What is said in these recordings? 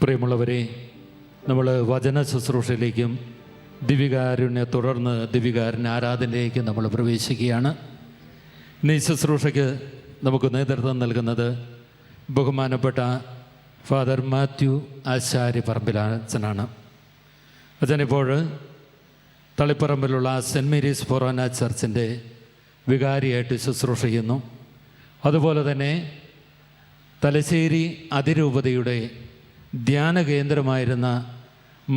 പ്രിയമുള്ളവരെ, നമ്മൾ വചന ശുശ്രൂഷയിലേക്കും ദിവികാരുണ്യെ തുടർന്ന് ദിവികാരുണ്യ ആരാധനയിലേക്കും നമ്മൾ പ്രവേശിക്കുകയാണ്. ഇന്ന് ഈ ശുശ്രൂഷയ്ക്ക് നമുക്ക് നേതൃത്വം നൽകുന്നത് ബഹുമാനപ്പെട്ട ഫാദർ മാത്യു ആശാരി പറമ്പിലച്ഛനാണ്. അച്ഛനിപ്പോൾ തളിപ്പറമ്പിലുള്ള സെൻറ്റ് മേരീസ് ഫൊറോന ചർച്ചിൻ്റെ വികാരിയായിട്ട് ശുശ്രൂഷ ചെയ്യുന്നു. അതുപോലെ തന്നെ തലശ്ശേരി അതിരൂപതയുടെ ധ്യാന കേന്ദ്രമായിരുന്ന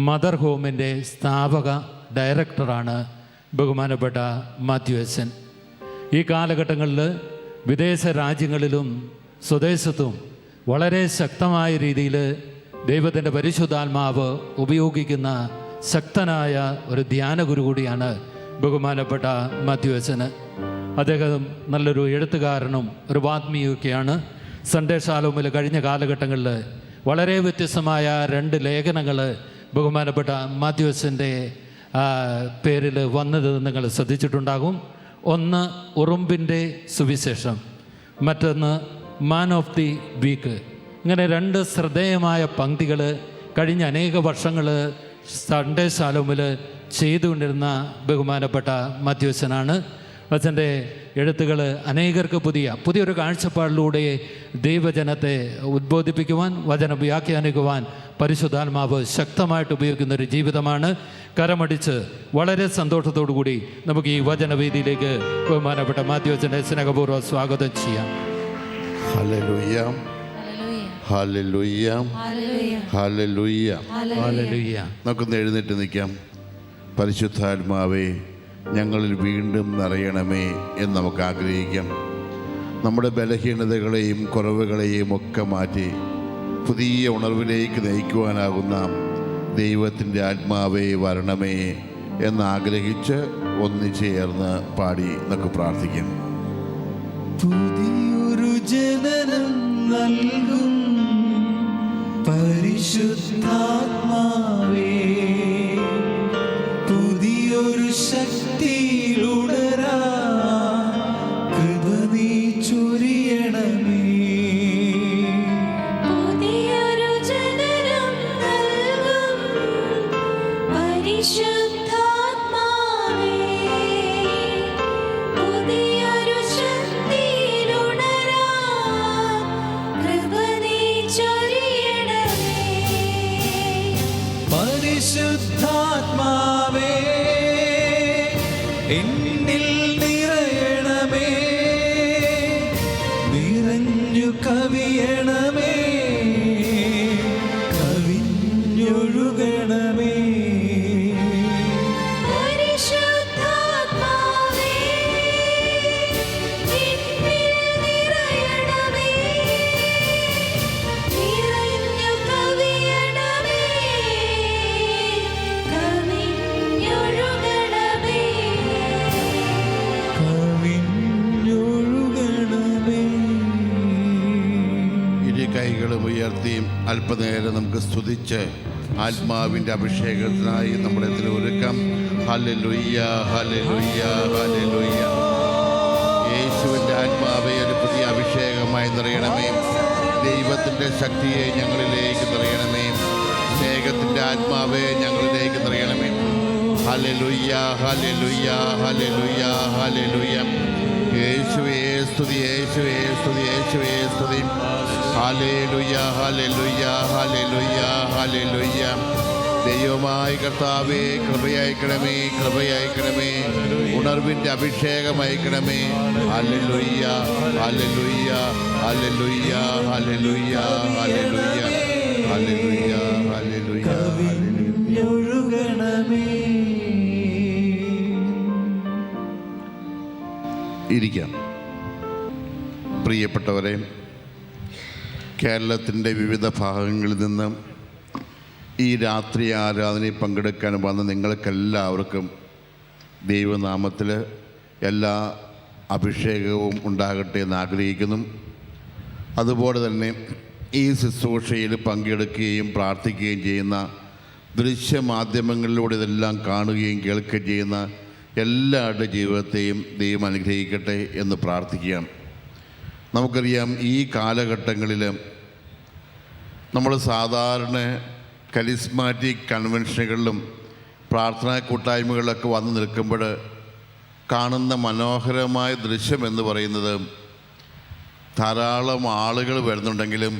മദർ ഹോമിൻ്റെ സ്ഥാപക ഡയറക്ടറാണ് ബഹുമാനപ്പെട്ട മാത്യു അച്ഛൻ. ഈ കാലഘട്ടങ്ങളിൽ വിദേശ രാജ്യങ്ങളിലും സ്വദേശത്തും വളരെ ശക്തമായ രീതിയിൽ ദൈവത്തിൻ്റെ പരിശുദ്ധാത്മാവ് ഉപയോഗിക്കുന്ന ശക്തനായ ഒരു ധ്യാന ഗുരു കൂടിയാണ് ബഹുമാനപ്പെട്ട മാത്യു അച്ഛന്. അദ്ദേഹം നല്ലൊരു എഴുത്തുകാരനും ഒരു വാഗ്മിയൊക്കെയാണ്. സൺഡേ ഷാലോമിൽ കഴിഞ്ഞ കാലഘട്ടങ്ങളിൽ വളരെ വ്യത്യസ്തമായ 2 ലേഖനങ്ങൾ ബഹുമാനപ്പെട്ട മാത്യു അച്ഛൻ്റെ പേരിൽ വന്നത് നിങ്ങൾ ശ്രദ്ധിച്ചിട്ടുണ്ടാകും. ഒന്ന് ഉറുമ്പിൻ്റെ സുവിശേഷം, മറ്റൊന്ന് മാൻ ഓഫ് ദി വീക്ക്. ഇങ്ങനെ 2 ശ്രദ്ധേയമായ പങ്ക്തികൾ കഴിഞ്ഞ അനേക വർഷങ്ങൾ സൺഡേ ഷാലോമിൽ ചെയ്തുകൊണ്ടിരുന്ന ബഹുമാനപ്പെട്ട മാത്യു അച്ഛനാണ്. അച്ഛൻ്റെ എഴുത്തുകൾ അനേകർക്ക് പുതിയൊരു കാഴ്ചപ്പാടിലൂടെ ദൈവജനത്തെ ഉദ്ബോധിപ്പിക്കുവാൻ, വചനം വ്യാഖ്യാനിക്കുവാൻ പരിശുദ്ധാത്മാവ് ശക്തമായിട്ട് ഉപയോഗിക്കുന്ന ഒരു ജീവിതമാണ്. കരമടിച്ച് വളരെ സന്തോഷത്തോടു കൂടി നമുക്ക് ഈ വചനവേദിയിലേക്ക് ബഹുമാനപ്പെട്ട മാത്യു അച്ഛനെ സ്നേഹപൂർവ്വം സ്വാഗതം ചെയ്യാം. ഹല്ലേലൂയ, ഹല്ലേലൂയ, ഹല്ലേലൂയ, ഹല്ലേലൂയ. നമുക്കൊന്ന് എഴുന്നേറ്റ് നിൽക്കാം. പരിശുദ്ധാത്മാവേ, ഞങ്ങളിൽ വീണ്ടും നിറയണമേ എന്ന് നമുക്ക് ആഗ്രഹിക്കാം. നമ്മുടെ ബലഹീനതകളെയും കുറവുകളെയും ഒക്കെ മാറ്റി പുതിയ ഉണർവിലേക്ക് നയിക്കുവാനാകുന്ന ദൈവത്തിൻ്റെ ആത്മാവേ വരണമേ എന്നാഗ്രഹിച്ച് ഒന്നിച്ചേർന്ന് പാടി നമുക്ക് പ്രാർത്ഥിക്കാം. പുതിയൊരു ജനനം നൽകും പരിശുദ്ധാത്മാവേ, പുതിയൊരു ശക്തിയിലുണരാ കൃപ നീ ചൊരിയണമേ. പുതിയൊരു ജനനം നൽകും പരിശുദ്ധാത്മാവേ, പുതിയൊരു ശക്തിയിലുണരാ കൃപ നീ ചൊരിയണമേ. പരിശുദ്ധാത്മാവേ, എന്നിൽ നിറയണമേ, നിറഞ്ഞു കവിയണമേ, കവിഞ്ഞൊഴുകണമേ. പരിശുദ്ധാത്മാവേ, എന്നിൽ നിറയണമേ, നിറഞ്ഞു കവിയണമേ, കവിഞ്ഞൊഴുകണമേ. കവിഞ്ഞൊഴുകണമേ. ഇരു കൈകളും ഉയർത്തി അല്പനേരം നമുക്ക് സ്തുതിച്ച് ആത്മാവിൻ്റെ അഭിഷേകത്തിനായി നമ്മുടെ ഇതിൽ ഒരുക്കാം. ഹല്ലേലൂയ, ഹല്ലേലൂയ, ഹല്ലേലൂയ. യേശുവിൻ്റെ ആത്മാവെ ഒരു പുതിയ അഭിഷേകമായി നിറയണമേ. ദൈവത്തിൻ്റെ ശക്തിയെ ഞങ്ങളിലേക്ക് നിറയണമേ. സ്നേഹത്തിൻ്റെ ആത്മാവെ ഞങ്ങളിലേക്ക് നിറയണമേ. ഹല്ലേലൂയ, ഹല്ലേലൂയ, ഹല്ലേലൂയ, ഹല്ലേലൂയ. യേശുവേ സ്തുതി, യേശുവേ സ്തുതി, യേശുവേ സ്തുതി. ഹല്ലേലൂയ, ഹല്ലേലൂയ, ഹല്ലേലൂയ, ഹല്ലേലൂയ. ദൈവമായ കർത്താവേ, കൃപയയക്കണമേ, കൃപയയക്കണമേ. ഉണർവിൻ്റെ അഭിഷേകം അയക്കണമേ. ഹല്ലേലൂയ, ഹല്ലേലൂയ, ഹല്ലേലൂയ, ഹല്ലേലൂയ, ഹല്ലേലൂയ, ഹല്ലേലൂയ, ഹല്ലേലൂയ. കവിഞ്ഞൊഴുകണമേ. ഇരിക്കാം. പ്രിയപ്പെട്ടവരെ, കേരളത്തിൻ്റെ വിവിധ ഭാഗങ്ങളിൽ നിന്ന് ഈ രാത്രി ആരാധനയിൽ പങ്കെടുക്കാൻ വന്ന നിങ്ങൾക്കെല്ലാവർക്കും ദൈവനാമത്തിൽ എല്ലാ അഭിഷേകവും ഉണ്ടാകട്ടെ എന്ന് ആഗ്രഹിക്കുന്നു. അതുപോലെ തന്നെ ഈ ശുശ്രൂഷയിൽ പങ്കെടുക്കുകയും പ്രാർത്ഥിക്കുകയും ചെയ്യുന്ന, ദൃശ്യമാധ്യമങ്ങളിലൂടെ ഇതെല്ലാം കാണുകയും കേൾക്കുകയും ചെയ്യുന്ന എല്ലാവരുടെ ജീവിതത്തെയും ദൈവം അനുഗ്രഹിക്കട്ടെ എന്ന് പ്രാർത്ഥിക്കുകയാണ്. നമുക്കറിയാം, ഈ കാലഘട്ടങ്ങളിൽ നമ്മൾ സാധാരണ കരിസ്മാറ്റിക് കൺവെൻഷനുകളിലും പ്രാർത്ഥനാ കൂട്ടായ്മകളിലൊക്കെ വന്ന് നിൽക്കുമ്പോൾ കാണുന്ന മനോഹരമായ ദൃശ്യം എന്ന് പറയുന്നത് ധാരാളം ആളുകൾ വരുന്നുണ്ടെങ്കിലും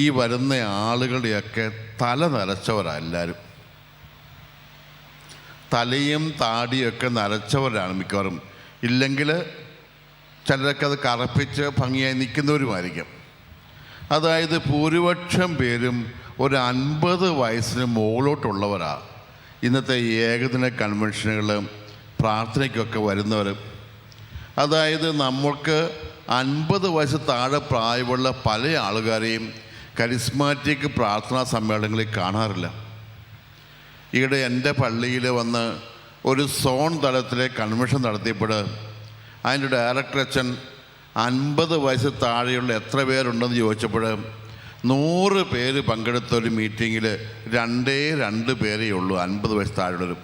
ഈ വരുന്ന ആളുകളുടെയൊക്കെ തല നരച്ചവരാണ് എല്ലാവരും. തലയും താടിയൊക്കെ നരച്ചവരാണ് മിക്കവാറും. ഇല്ലെങ്കിൽ ചിലരൊക്കെ അത് കറപ്പിച്ച് ഭംഗിയായി നിൽക്കുന്നവരുമായിരിക്കും. അതായത് ഭൂരിപക്ഷം പേരും ഒരു 50 വയസ്സിന് മുകളിലോട്ടുള്ളവരാണ് ഇന്നത്തെ ഏകദിന കൺവെൻഷനുകൾ പ്രാർത്ഥനയ്ക്കൊക്കെ വരുന്നവർ. അതായത് നമ്മൾക്ക് 50 വയസ്സ് താഴെ പ്രായമുള്ള പല ആളുകാരെയും കരിസ്മാറ്റിക് പ്രാർത്ഥനാ സമ്മേളനങ്ങളിൽ കാണാറില്ല. ഈയിടെ എൻ്റെ പള്ളിയിൽ വന്ന് ഒരു സോൺ തലത്തിലെ കൺവെൻഷൻ നടത്തിയപ്പോൾ അതിൻ്റെ ഡയറക്ടർ അച്ഛൻ 50 വയസ്സ് താഴെയുള്ള എത്ര പേരുണ്ടെന്ന് ചോദിച്ചപ്പോൾ 100 പേര് പങ്കെടുത്ത ഒരു മീറ്റിങ്ങിൽ 2 പേരേ ഉള്ളൂ 50 വയസ്സ് താഴെയുള്ളവരും.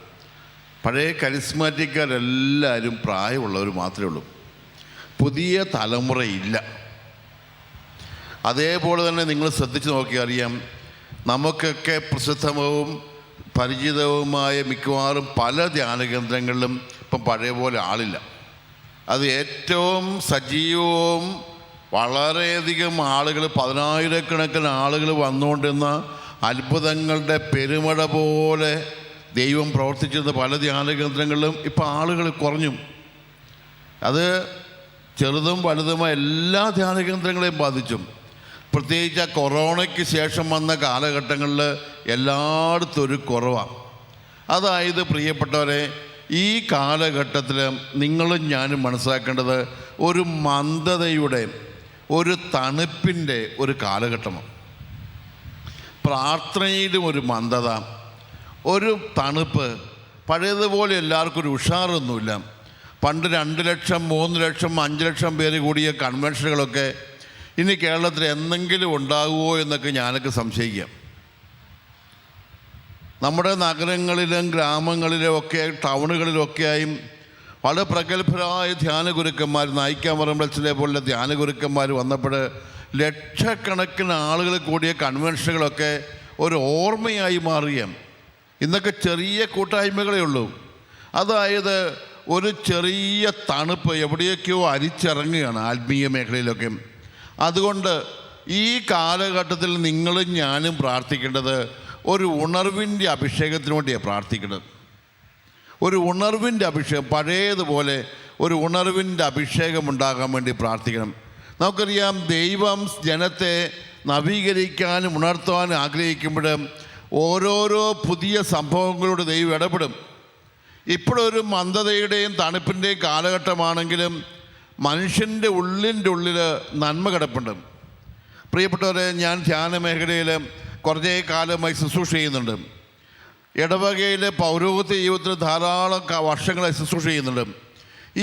പഴയ കരിസ്മാറ്റിക്കാരെല്ലാവരും പ്രായമുള്ളവർ മാത്രമേ ഉള്ളൂ. പുതിയ തലമുറയില്ല. അതേപോലെ തന്നെ നിങ്ങൾ ശ്രദ്ധിച്ച് നോക്കിയാൽ അറിയാം, നമുക്കൊക്കെ പ്രസിദ്ധവും പരിചിതവുമായ മിക്കവാറും പല ധ്യാനകേന്ദ്രങ്ങളിലും ഇപ്പം പഴയ പോലെ ആളില്ല. അത് ഏറ്റവും സജീവവും വളരെയധികം ആളുകൾ 10,000-കണക്കിന് ആളുകൾ വന്നുകൊണ്ടിരുന്ന അത്ഭുതങ്ങളുടെ പെരുമഴ പോലെ ദൈവം പ്രവർത്തിച്ചിരുന്ന പല ധ്യാനകേന്ദ്രങ്ങളിലും ഇപ്പം ആളുകൾ കുറഞ്ഞു. അത് ചെറുതും വലുതുമായ എല്ലാ ധ്യാനകേന്ദ്രങ്ങളെയും ബാധിച്ചു. പ്രത്യേകിച്ച് ആ കൊറോണയ്ക്ക് ശേഷം വന്ന കാലഘട്ടങ്ങളിൽ എല്ലായിടത്തും ഒരു കുറവാണ്. അതായത് പ്രിയപ്പെട്ടവരെ, ഈ കാലഘട്ടത്തിൽ നിങ്ങളും ഞാനും മനസ്സിലാക്കേണ്ടത് ഒരു മന്ദതയുടെ, ഒരു തണുപ്പിൻ്റെ ഒരു കാലഘട്ടമാണ്. പ്രാർത്ഥനയിലും ഒരു മന്ദത, ഒരു തണുപ്പ്. പഴയതുപോലെ എല്ലാവർക്കും ഒരു ഉഷാറൊന്നുമില്ല. പണ്ട് 2 ലക്ഷം 3 ലക്ഷം 5 ലക്ഷം പേര് കൂടിയ കൺവെൻഷനുകളൊക്കെ ഇനി കേരളത്തിൽ എന്തെങ്കിലും ഉണ്ടാകുമോ എന്നൊക്കെ ഞാനൊക്കെ സംശയിക്കാം. നമ്മുടെ നഗരങ്ങളിലും ഗ്രാമങ്ങളിലും ഒക്കെ ടൗണുകളിലൊക്കെയായും വളരെ പ്രഗത്ഭരായ ധ്യാനഗുരുക്കന്മാർ, നായിക്കാമറമ്പലച്ചിലെ പോലുള്ള ധ്യാനഗുരുക്കന്മാർ വന്നപ്പോൾ ലക്ഷക്കണക്കിന് ആളുകൾ കൂടിയ കൺവെൻഷനുകളൊക്കെ ഒരു ഓർമ്മയായി മാറുകയാണ്. ഇന്നൊക്കെ ചെറിയ കൂട്ടായ്മകളേ ഉള്ളൂ. അതായത് ഒരു ചെറിയ തണുപ്പ് എവിടെയൊക്കെയോ അരിച്ചിറങ്ങുകയാണ് ആത്മീയ മേഖലയിലൊക്കെ. അതുകൊണ്ട് ഈ കാലഘട്ടത്തിൽ നിങ്ങളും ഞാനും പ്രാർത്ഥിക്കേണ്ടത് ഒരു ഉണർവിൻ്റെ അഭിഷേകത്തിന് വേണ്ടിയാണ് പ്രാർത്ഥിക്കേണ്ടത്. ഒരു ഉണർവിൻ്റെ അഭിഷേകം, പഴയതുപോലെ ഒരു ഉണർവിൻ്റെ അഭിഷേകം ഉണ്ടാകാൻ വേണ്ടി പ്രാർത്ഥിക്കണം. നമുക്കറിയാം, ദൈവം ജനത്തെ നവീകരിക്കാനും ഉണർത്താനും ആഗ്രഹിക്കുമ്പോൾ ഓരോരോ പുതിയ സംഭവങ്ങളോട് ദൈവം ഇടപെടും. ഇപ്പോഴൊരു മന്ദതയുടെയും തണുപ്പിൻ്റെയും കാലഘട്ടമാണെങ്കിലും മനുഷ്യൻ്റെ ഉള്ളിൽ നന്മ കിടപ്പുണ്ട്. പ്രിയപ്പെട്ടവരെ, ഞാൻ ധ്യാന മേഖലയിൽ കുറേ കാലമായി ശുശ്രൂഷ ചെയ്യുന്നുണ്ട്. ഇടവകയിലെ പൗരോഹിത്യ ജീവിതത്തിൽ ധാരാളം വർഷങ്ങളായി ശുശ്രൂഷ ചെയ്യുന്നുണ്ട്.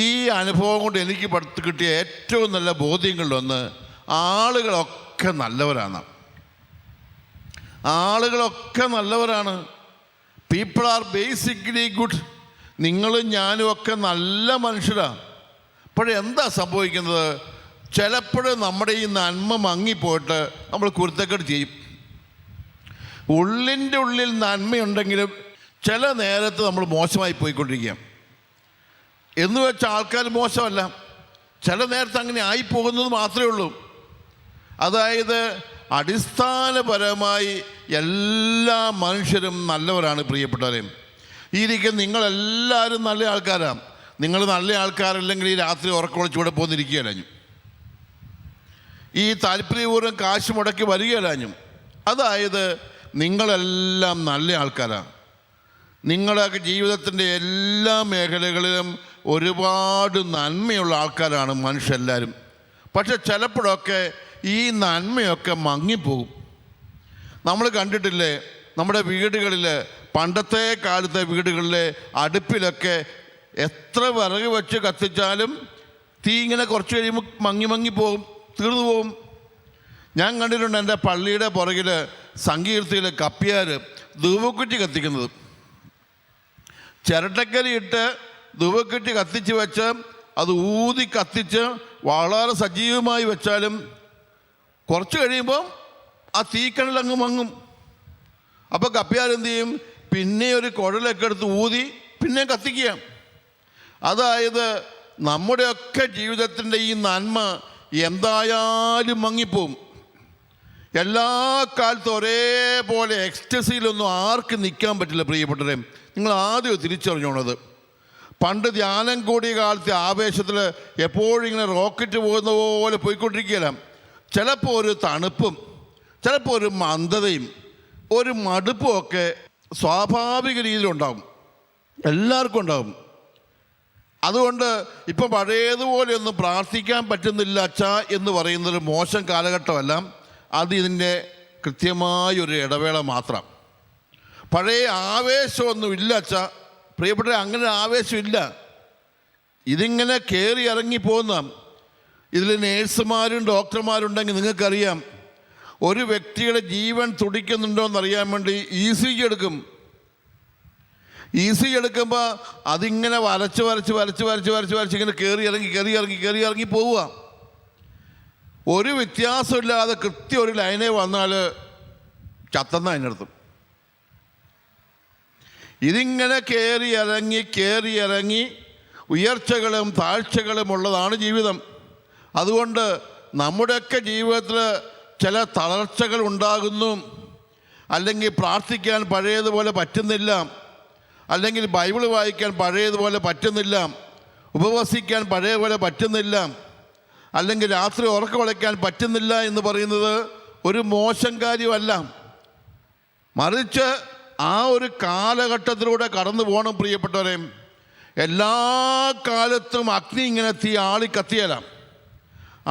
ഈ അനുഭവം കൊണ്ട് എനിക്ക് കിട്ടിയ ഏറ്റവും നല്ല ബോധ്യങ്ങളിലൊന്ന്, ആളുകളൊക്കെ നല്ലവരാണ്. ആളുകളൊക്കെ നല്ലവരാണ്. People are basically good. നിങ്ങളും ഞാനും ഒക്കെ നല്ല മനുഷ്യരാണ്. അപ്പോഴെന്താ സംഭവിക്കുന്നത്? ചിലപ്പോഴും നമ്മുടെ ഈ നന്മ മങ്ങിപ്പോയിട്ട് നമ്മൾ കുരുത്തക്കേട് ചെയ്യും. ഉള്ളിൻ്റെ ഉള്ളിൽ നന്മയുണ്ടെങ്കിലും ചില നേരത്ത് നമ്മൾ മോശമായി പോയിക്കൊണ്ടിരിക്കുക. എന്ന് വെച്ചാൽ ആൾക്കാർ മോശമല്ല, ചില നേരത്ത് അങ്ങനെ ആയിപ്പോകുന്നത് മാത്രമേ ഉള്ളൂ. അതായത് അടിസ്ഥാനപരമായി എല്ലാ മനുഷ്യരും നല്ലവരാണ്. പ്രിയപ്പെട്ടവരെ, ഈ ഇരിക്കുന്ന നിങ്ങളെല്ലാവരും നല്ല ആൾക്കാരാണ്. നിങ്ങൾ നല്ല ആൾക്കാരല്ലെങ്കിൽ ഈ രാത്രി ഉറക്കമൊളിച്ചൂടെ പോന്നിരിക്കുകയല്ലാഞ്ഞു, ഈ താല്പര്യപൂർവ്വം കാശ് മുടക്കി വരികയല്ലാഞ്ഞു. അതായത് നിങ്ങളെല്ലാം നല്ല ആൾക്കാരാണ്. നിങ്ങളുടെ ജീവിതത്തിൻ്റെ എല്ലാ മേഖലകളിലും ഒരുപാട് നന്മയുള്ള ആൾക്കാരാണ് മനുഷ്യരെല്ലാവരും. പക്ഷെ ചിലപ്പോഴൊക്കെ ഈ നന്മയൊക്കെ മങ്ങിപ്പോകും. നമ്മൾ കണ്ടിട്ടില്ലേ, നമ്മുടെ വീടുകളിൽ, പണ്ടത്തെ കാലത്തെ വീടുകളിലെ അടുപ്പിലൊക്കെ എത്ര വിറക് വെച്ച് കത്തിച്ചാലും തീ ഇങ്ങനെ കുറച്ച് കഴിയുമ്പോൾ മങ്ങിപ്പോകും, തീർന്നു പോകും. ഞാൻ കണ്ടിട്ടുണ്ട് എൻ്റെ പള്ളിയുടെ പുറകിൽ സങ്കീർത്തിയിൽ കപ്പിയാർ ധൂപക്കുറ്റി കത്തിക്കുന്നത്. ചിരട്ടക്കലിയിട്ട് ധൂപക്കുറ്റി കത്തിച്ച് വെച്ച് അത് ഊതി കത്തിച്ച് വളരെ സജീവമായി വെച്ചാലും കുറച്ച് കഴിയുമ്പോൾ ആ തീക്കണൽ അങ്ങ് മങ്ങും. അപ്പോൾ കപ്പ്യാരെന്ത് ചെയ്യും? പിന്നെ ഒരു കുഴലൊക്കെ എടുത്ത് ഊതി പിന്നെ കത്തിക്കുക. അതായത് നമ്മുടെയൊക്കെ ജീവിതത്തിൻ്റെ ഈ നന്മ എന്തായാലും മങ്ങിപ്പോവും. എല്ലാ കാലത്തും ഒരേപോലെ എക്സ്റ്റസിയിലൊന്നും ആർക്കും നിൽക്കാൻ പറ്റില്ല പ്രിയപ്പെട്ടവരെ. നിങ്ങൾ ആദ്യം തിരിച്ചറിഞ്ഞോണത്. പണ്ട് ധ്യാനം കൂടിയ കാലത്തെ ആവേശത്തിൽ എപ്പോഴും ഇങ്ങനെ റോക്കറ്റ് പോകുന്ന പോലെ പോയിക്കൊണ്ടിരിക്കുകയില്ല. ചിലപ്പോൾ ഒരു തണുപ്പും ചിലപ്പോൾ ഒരു മന്ദതയും ഒരു മടുപ്പും ഒക്കെ സ്വാഭാവിക രീതിയിലുണ്ടാകും, എല്ലാവർക്കും ഉണ്ടാകും. അതുകൊണ്ട് ഇപ്പം പഴയതുപോലെ ഒന്നും പ്രാർത്ഥിക്കാൻ പറ്റുന്നില്ല അച്ഛാ എന്ന് പറയുന്നൊരു മോശം കാലഘട്ടമല്ല. അത് ഇതിൻ്റെ കൃത്യമായൊരു ഇടവേള മാത്രം. പഴയ ആവേശമൊന്നും ഇല്ല അച്ഛാ, പ്രിയപ്പെട്ട, അങ്ങനെ ആവേശമില്ല. ഇതിങ്ങനെ കയറി ഇറങ്ങിപ്പോകുന്ന ഇതിൽ നേഴ്സുമാരും ഡോക്ടർമാരുണ്ടെങ്കിൽ നിങ്ങൾക്കറിയാം, ഒരു വ്യക്തിയുടെ ജീവൻ തുടിക്കുന്നുണ്ടോ എന്നറിയാൻ വേണ്ടി ECG എടുക്കും. ECG എടുക്കുമ്പോൾ അതിങ്ങനെ വരച്ച് വരച്ച് വരച്ച് വരച്ച് വരച്ച് വരച്ച് ഇങ്ങനെ കയറി ഇറങ്ങി പോവുക. ഒരു വ്യത്യാസമില്ലാതെ കൃത്യം ഒരു ലൈനെ വന്നാൽ ചത്തെന്ന അതിനർത്ഥം. ഇതിങ്ങനെ കയറി ഇറങ്ങി ഉയർച്ചകളും താഴ്ചകളും ഉള്ളതാണ് ജീവിതം. അതുകൊണ്ട് നമ്മുടെയൊക്കെ ജീവിതത്തിൽ ചില തളർച്ചകൾ ഉണ്ടാകുന്നു. അല്ലെങ്കിൽ പ്രാർത്ഥിക്കാൻ പഴയതുപോലെ പറ്റുന്നില്ല, അല്ലെങ്കിൽ ബൈബിൾ വായിക്കാൻ പഴയതുപോലെ പറ്റുന്നില്ല, ഉപവസിക്കാൻ പഴയതുപോലെ പറ്റുന്നില്ല, അല്ലെങ്കിൽ രാത്രി ഉറക്കമുളയ്ക്കാൻ പറ്റുന്നില്ല എന്ന് പറയുന്നത് ഒരു മോശം കാര്യമല്ല. മറിച്ച് ആ ഒരു കാലഘട്ടത്തിലൂടെ കടന്നു പോകണം പ്രിയപ്പെട്ടവരെ. എല്ലാ കാലത്തും അഗ്നി ഇങ്ങനെ ആളിക്കത്തിയല്ല.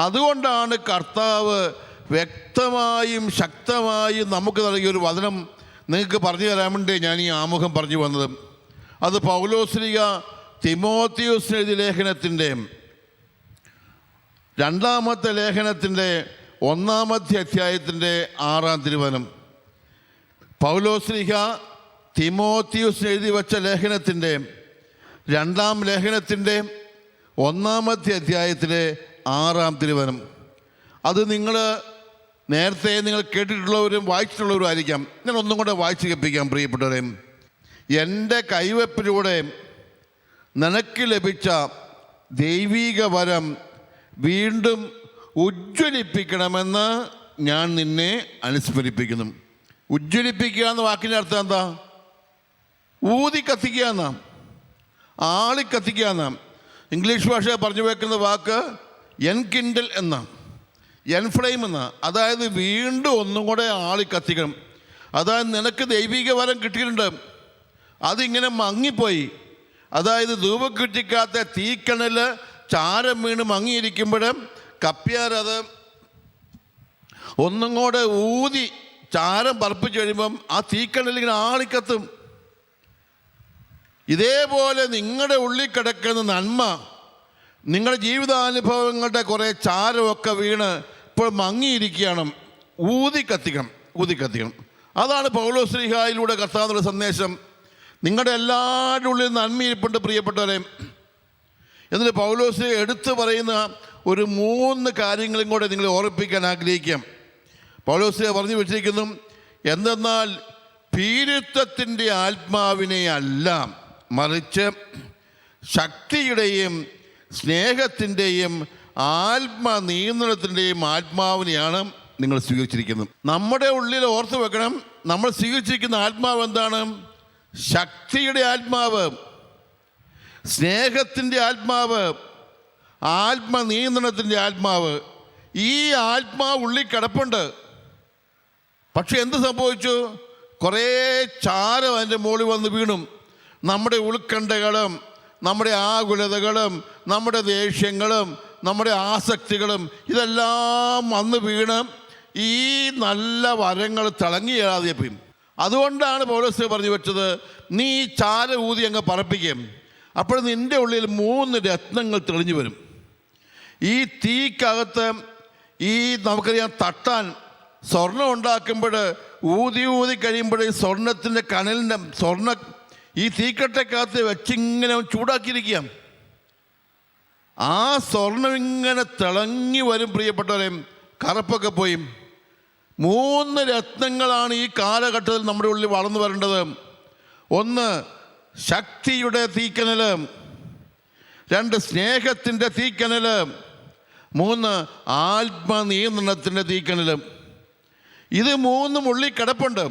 അതുകൊണ്ടാണ് കർത്താവ് വ്യക്തമായും ശക്തമായും നമുക്ക് നൽകിയൊരു വചനം നിങ്ങൾക്ക് പറഞ്ഞു തരാൻ വേണ്ടി ഞാൻ ഈ ആമുഖം പറഞ്ഞു വന്നത്. അത് പൗലോസ്ലീഹ തിമോത്തിയോസിന് എഴുതിയ ലേഖനത്തിൻ്റെ 2-ാമത്തെ ലേഖനത്തിൻ്റെ 1-ാമത്തെ അധ്യായത്തിൻ്റെ 6-ാം തിരുവചനം. പൗലോസ്ലീഹ തിമോത്തിയോസിന് എഴുതി വച്ച ലേഖനത്തിൻ്റെ 2-ാം ലേഖനത്തിൻ്റെ 1-ാമത്തെ അധ്യായത്തിലെ 6-ാം തിരുവചനം. അത് നേരത്തെ നിങ്ങൾ കേട്ടിട്ടുള്ളവരും വായിച്ചിട്ടുള്ളവരും ആയിരിക്കാം. ഞാൻ ഒന്നും കൂടെ വായിച്ച് കേൾപ്പിക്കാം പ്രിയപ്പെട്ടവരെ. എൻ്റെ കൈവെപ്പിലൂടെ നിനക്ക് ലഭിച്ച ദൈവീക വരം വീണ്ടും ഉജ്ജ്വലിപ്പിക്കണമെന്ന് ഞാൻ നിന്നെ അനുസ്മരിപ്പിക്കുന്നു. ഉജ്ജ്വലിപ്പിക്കുക എന്ന വാക്കിൻ്റെ അർത്ഥം എന്താ? ഊതി കത്തിക്കുക എന്നാ, ആളിക്കത്തിക്കുക എന്നാ. ഇംഗ്ലീഷ് ഭാഷ പറഞ്ഞു വെക്കുന്ന വാക്ക് എൻകിൻഡിൽ എന്ന, എൻഫ്ലെയിം എന്ന. അതായത് വീണ്ടും ഒന്നും കൂടെ ആളിക്കത്തിക്കണം. അതായത് നിനക്ക് ദൈവിക വരം കിട്ടിയിട്ടുണ്ട്, അതിങ്ങനെ മങ്ങിപ്പോയി. അതായത് ധൂപം കിട്ടിക്കാത്ത തീക്കണൽ ചാരം വീണ് മങ്ങിയിരിക്കുമ്പോഴും കപ്പ്യാരത് ഒന്നും കൂടെ ഊതി ചാരം പറപ്പിച്ച് കഴിയുമ്പം ആ തീക്കണൽ ഇങ്ങനെ ആളിക്കത്തും. ഇതേപോലെ നിങ്ങളുടെ ഉള്ളിൽ കിടക്കുന്ന നന്മ, നിങ്ങളുടെ ജീവിതാനുഭവങ്ങളുടെ കുറേ ചാരമൊക്കെ വീണ് ഇപ്പോൾ മങ്ങിയിരിക്കുകയാണ്. ഊതി കത്തിക്കണം. അതാണ് പൗലോസ്ലീഹായിലൂടെ കർത്താവിന്റെ സന്ദേശം. നിങ്ങളുടെ എല്ലാവരുടെ ഉള്ളിൽ നന്മയിരിപ്പുണ്ട് പ്രിയപ്പെട്ടവരെ. എന്നിട്ട് പൗലോസ്ലീഹ എടുത്തു പറയുന്ന ഒരു 3 കാര്യങ്ങളും കൂടെ നിങ്ങളെ ഓർമ്മിപ്പിക്കാൻ ആഗ്രഹിക്കാം. പൗലോസ്ലീഹ പറഞ്ഞു വെച്ചിരിക്കുന്നു, എന്തെന്നാൽ ഭീരുത്വത്തിൻ്റെ ആത്മാവിനെ അല്ല, മറിച്ച് ശക്തിയുടെയും സ്നേഹത്തിൻ്റെയും ആത്മനിയന്ത്രണത്തിൻ്റെയും ആത്മാവിനെയാണ് നിങ്ങൾ സ്വീകരിച്ചിരിക്കുന്നത്. നമ്മുടെ ഉള്ളിൽ ഓർത്തു വെക്കണം, നമ്മൾ സ്വീകരിച്ചിരിക്കുന്ന ആത്മാവ് എന്താണ്? ശക്തിയുടെ ആത്മാവ്, സ്നേഹത്തിൻ്റെ ആത്മാവ്, ആത്മനിയന്ത്രണത്തിൻ്റെ ആത്മാവ്. ഈ ആത്മാവ് ഉള്ളിൽ കിടപ്പുണ്ട്. പക്ഷെ എന്ത് സംഭവിച്ചു? കുറേ ചാരം അതിൻ്റെ മുകളിൽ വന്ന് വീണും. നമ്മുടെ ഉത്കണ്ഠകളും നമ്മുടെ ആകുലതകളും നമ്മുടെ ദേഷ്യങ്ങളും നമ്മുടെ ആസക്തികളും ഇതെല്ലാം വന്ന് വീണ് ഈ നല്ല വരങ്ങൾ തിളങ്ങിയേറാതെ പോയി. അതുകൊണ്ടാണ് പൗലോസ് പറഞ്ഞു വെച്ചത്, നീ ചാര ഊതി അങ്ങ് പറപ്പിക്കും, അപ്പോൾ നിൻ്റെ ഉള്ളിൽ 3 രത്നങ്ങൾ തെളിഞ്ഞു വരും. ഈ തീക്കകത്ത് നമുക്കറിയാം, തട്ടാൻ സ്വർണം ഉണ്ടാക്കുമ്പോൾ ഊതി കഴിയുമ്പോൾ ഈ സ്വർണത്തിൻ്റെ കനലിൻ്റെ ഈ തീക്കട്ടക്കകത്ത് വെച്ചിങ്ങനെ ചൂടാക്കിയിരിക്കുക. ആ സ്വർണം ഇങ്ങനെ തിളങ്ങി വരും പ്രിയപ്പെട്ടവരെ. കറുപ്പൊക്കെ പോയി 3 രത്നങ്ങളാണ് ഈ കാലഘട്ടത്തിൽ നമ്മുടെ ഉള്ളിൽ വളർന്നു വരേണ്ടത്. 1 ശക്തിയുടെ തീക്കനൽ, 2 സ്നേഹത്തിൻ്റെ തീക്കനൽ, 3 ആത്മനിയന്ത്രണത്തിൻ്റെ തീക്കനൽ. ഇത് 3 ഉള്ളിൽ കിടപ്പുണ്ട്.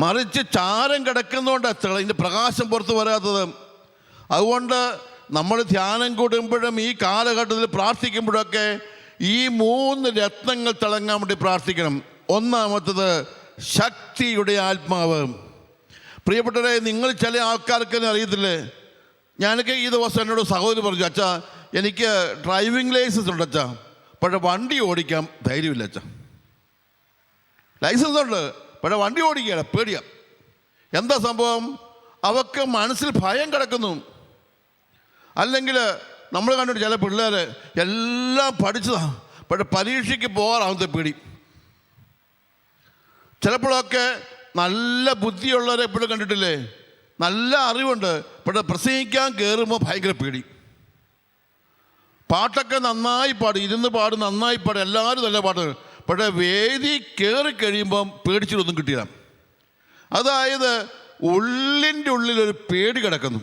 മറിച്ച് ചാരം കിടക്കുന്നതുകൊണ്ട് ഇതിൻ്റെ പ്രകാശം പുറത്ത് വരാത്തത്. അതുകൊണ്ട് നമ്മൾ ധ്യാനം കൂടുമ്പോഴും ഈ കാലഘട്ടത്തിൽ പ്രാർത്ഥിക്കുമ്പോഴൊക്കെ ഈ 3 രത്നങ്ങൾ തിളങ്ങാൻ വേണ്ടി പ്രാർത്ഥിക്കണം. ഒന്നാമത്തത് ശക്തിയുടെ ആത്മാവ്. പ്രിയപ്പെട്ടവരെ, നിങ്ങൾ ചില ആൾക്കാർക്ക് അറിയത്തില്ലേ, ഞാനൊക്കെ ഈ ദിവസം എന്നോട് സഹോദരി പറഞ്ഞു, അച്ഛാ എനിക്ക് ഡ്രൈവിംഗ് ലൈസൻസ് ഉണ്ട് അച്ഛാ, പക്ഷേ വണ്ടി ഓടിക്കാൻ ധൈര്യമില്ല അച്ഛാ. ലൈസൻസ് ഉണ്ട്, പക്ഷേ വണ്ടി ഓടിക്കുകയാണ്, പേടിയാ. എന്താ സംഭവം? അവർക്ക് മനസ്സിൽ ഭയം കിടക്കുന്നു. അല്ലെങ്കിൽ നമ്മൾ കണ്ടിട്ട് ചില പിള്ളേർ എല്ലാം പഠിച്ചതാണ്, പക്ഷേ പരീക്ഷയ്ക്ക് പോകാറാവുന്ന പേടി. ചിലപ്പോഴൊക്കെ നല്ല ബുദ്ധിയുള്ളവരെ എപ്പോഴും കണ്ടിട്ടില്ലേ, നല്ല അറിവുണ്ട്, പക്ഷേ പ്രസംഗിക്കാൻ കയറുമ്പോൾ ഭയങ്കര പേടി. പാട്ടൊക്കെ നന്നായി പാടും, ഇരുന്ന് പാടും, നന്നായി പാടും, എല്ലാവരും നല്ല പാട്ട്, പക്ഷേ വേദി കയറി കഴിയുമ്പം പേടിച്ചിട്ടൊന്നും കിട്ടിയില്ല. അതായത് ഉള്ളിൻ്റെ ഉള്ളിലൊരു പേടി കിടക്കുന്നു.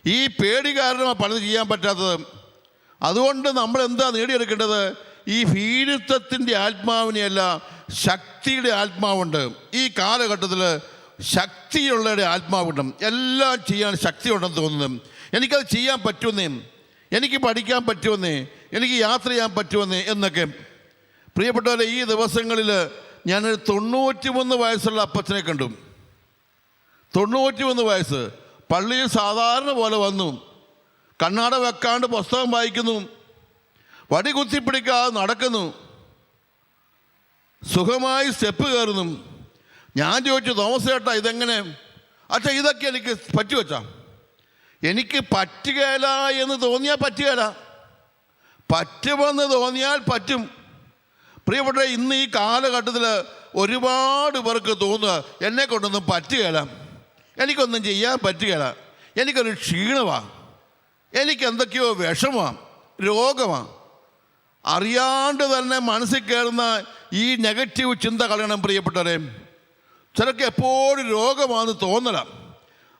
ഈ പേടി കാരണമാണ് പലത് ചെയ്യാൻ പറ്റാത്തത്. അതുകൊണ്ട് നമ്മൾ എന്താ നേടിയെടുക്കേണ്ടത്? ഈ ഭീരുത്വത്തിൻ്റെ ആത്മാവിനെയല്ല, ശക്തിയുടെ ആത്മാവുണ്ട്. ഈ കാലഘട്ടത്തിൽ ശക്തിയുള്ളവരുടെ ആത്മാവുണ്ട്. എല്ലാം ചെയ്യാൻ ശക്തി ഉണ്ടെന്ന് തോന്നുന്നു. എനിക്കത് ചെയ്യാൻ പറ്റുമെന്നേ, എനിക്ക് പഠിക്കാൻ പറ്റുമെന്നേ, എനിക്ക് യാത്ര ചെയ്യാൻ പറ്റുമെന്നേ എന്നൊക്കെ. പ്രിയപ്പെട്ടവരെ, ഈ ദിവസങ്ങളിൽ ഞാനൊരു 93 വയസ്സുള്ള അപ്പച്ചനെ കണ്ടു. 93 വയസ്സ്. പള്ളിയിൽ സാധാരണ പോലെ വന്നു, കണ്ണാട വെക്കാണ്ട് പുസ്തകം വായിക്കുന്നു, വടി കുത്തിപ്പിടിക്കാതെ നടക്കുന്നു, സുഖമായി സ്റ്റെപ്പ് കയറുന്നു. ഞാൻ ചോദിച്ചു, തോമസ് ചേട്ടാ ഇതെങ്ങനെ? അച്ഛാ ഇതൊക്കെ എനിക്ക് പറ്റുവച്ചാ. എനിക്ക് പറ്റുകയില്ല എന്ന് തോന്നിയാൽ പറ്റുകയില്ല, പറ്റുമെന്ന് തോന്നിയാൽ പറ്റും. പ്രിയപ്പെട്ട, ഇന്ന് ഈ കാലഘട്ടത്തിൽ ഒരുപാട് പേർക്ക് തോന്നുക എന്നെ കൊണ്ടൊന്നും പറ്റുകയില്ല, എനിക്കൊന്നും ചെയ്യാൻ പറ്റുകയില്ല, എനിക്കൊരു ക്ഷീണമാണ്, എനിക്കെന്തൊക്കെയോ വിഷമമാണ്, രോഗമാണ്. അറിയാണ്ട് തന്നെ മനസ്സിൽ കയറുന്ന ഈ നെഗറ്റീവ് ചിന്ത കളയണം പ്രിയപ്പെട്ടവരെ. ചിലർക്ക് എപ്പോഴും രോഗമാണെന്ന് തോന്നലാണ്.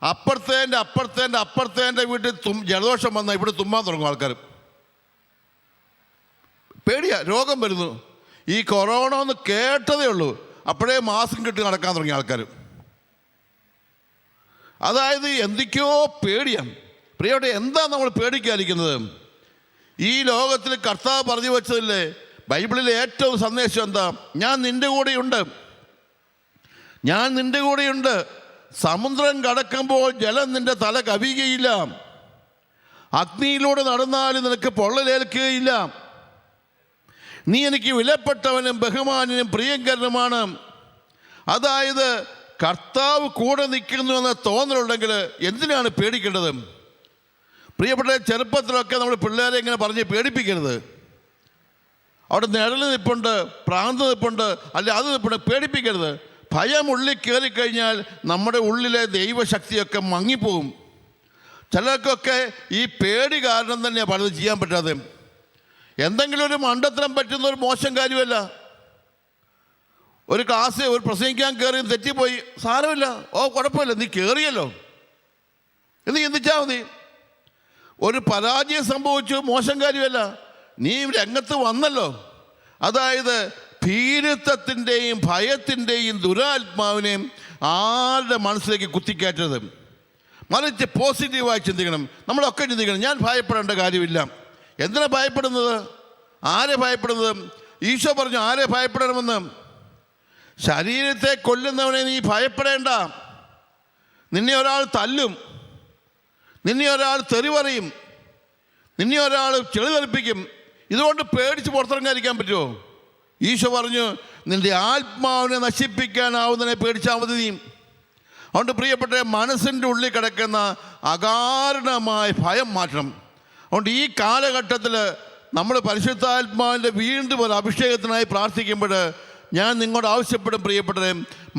അപ്പുറത്തേൻ്റെ വീട്ടിൽ ജലദോഷം വന്നാൽ ഇവിടെ തുമ്മാൻ തുടങ്ങും ആൾക്കാർ. പേടിയാ, രോഗം വരുന്നു. ഈ കൊറോണ ഒന്ന് കേട്ടതേ ഉള്ളൂ, അപ്പോഴേ മാസ്ക് കിട്ടി നടക്കാൻ തുടങ്ങിയ ആൾക്കാർ. അതായത് എന്തൊക്കെയോ പേടിയാണ്. പ്രിയപ്പെട്ട, എന്താ നമ്മൾ പേടിക്കാതിരിക്കുന്നത്? ഈ ലോകത്തിൽ കർത്താവ് പറഞ്ഞു വെച്ചതില്ലേ, ബൈബിളിലെ ഏറ്റവും സന്ദേശം എന്താ? ഞാൻ നിൻ്റെ കൂടെയുണ്ട്, ഞാൻ നിൻ്റെ കൂടെയുണ്ട്. സമുദ്രം കടക്കുമ്പോൾ ജലം നിൻ്റെ തല കവിയുകയില്ല, അഗ്നിയിലൂടെ നടന്നാലും നിനക്ക് പൊള്ളലേൽക്കുകയില്ല. നീ എനിക്ക് വിലപ്പെട്ടവനും ബഹുമാനും പ്രിയങ്കരനുമാണ്. അതായത് കർത്താവ് കൂടെ നിൽക്കുന്നു എന്ന തോന്നലുണ്ടെങ്കിൽ എന്തിനാണ് പേടിക്കേണ്ടത്? പ്രിയപ്പെട്ട, ചെറുപ്പത്തിലൊക്കെ നമ്മൾ പിള്ളേരെ ഇങ്ങനെ പറഞ്ഞ് പേടിപ്പിക്കരുത്. അവിടെ നിഴൽ നിൽപ്പുണ്ട്, പ്രാന്ത് നിൽപ്പുണ്ട്, അല്ലെ അത് നിൽപ്പുണ്ട്, പേടിപ്പിക്കരുത്. ഭയം ഉള്ളിൽ കയറിക്കഴിഞ്ഞാൽ നമ്മുടെ ഉള്ളിലെ ദൈവശക്തിയൊക്കെ മങ്ങിപ്പോകും. ചിലർക്കൊക്കെ ഈ പേടി കാരണം തന്നെയാണ് പലത് ചെയ്യാൻ പറ്റാതെ. എന്തെങ്കിലും ഒരു മണ്ടത്തരം പറ്റുന്ന ഒരു മോശം കാര്യമല്ല. ഒരു ക്ലാസ് ഒരു പ്രസംഗിക്കാൻ കയറി തെറ്റിപ്പോയി, സാരമില്ല, ഓ കുഴപ്പമില്ല, നീ കയറിയല്ലോ എന്ന് ചിന്തിച്ചാൽ മതി. ഒരു പരാജയം സംഭവിച്ചു, മോശം കാര്യമല്ല, നീ രംഗത്ത് വന്നല്ലോ. അതായത് ഭീരുത്വത്തിൻ്റെയും ഭയത്തിൻ്റെയും ദുരാത്മാവിനെയും ആരുടെ മനസ്സിലേക്ക് കുത്തിക്കയറ്റരുത്. മറിച്ച് പോസിറ്റീവായി ചിന്തിക്കണം. നമ്മളൊക്കെ ചിന്തിക്കണം, ഞാൻ ഭയപ്പെടേണ്ട കാര്യമില്ല. എന്തിനാ ഭയപ്പെടുന്നത്? ആരെ ഭയപ്പെടുന്നത്? ഈശോ പറഞ്ഞു ആരെ ഭയപ്പെടണമെന്ന്. ശരീരത്തെ കൊല്ലുന്നവനെ നീ ഭയപ്പെടേണ്ട. നിന്നെ ഒരാൾ തല്ലും, നിന്നെ ഒരാൾ തെറി പറയും, നിന്നെ ഒരാൾ ചെളി തെറിപ്പിക്കും. ഇതുകൊണ്ട് പേടിച്ച് പുറത്തിറങ്ങാതിരിക്കാൻ പറ്റുമോ? ഈശോ പറഞ്ഞു നിൻ്റെ ആത്മാവിനെ നശിപ്പിക്കാനാവുന്നതിനെ പേടിച്ചാൽ മതി നീ. അതുകൊണ്ട് പ്രിയപ്പെട്ട, മനസ്സിൻ്റെ ഉള്ളിൽ കിടക്കുന്ന അകാരണമായ ഭയം മാറ്റണം. അതുകൊണ്ട് ഈ കാലഘട്ടത്തിൽ നമ്മൾ പരിശുദ്ധാത്മാവിൻ്റെ വീണ്ടും ഒരു അഭിഷേകത്തിനായി പ്രാർത്ഥിക്കുമ്പോൾ ഞാൻ നിങ്ങളോട് ആവശ്യപ്പെടും പ്രിയപ്പെട്ടവരെ,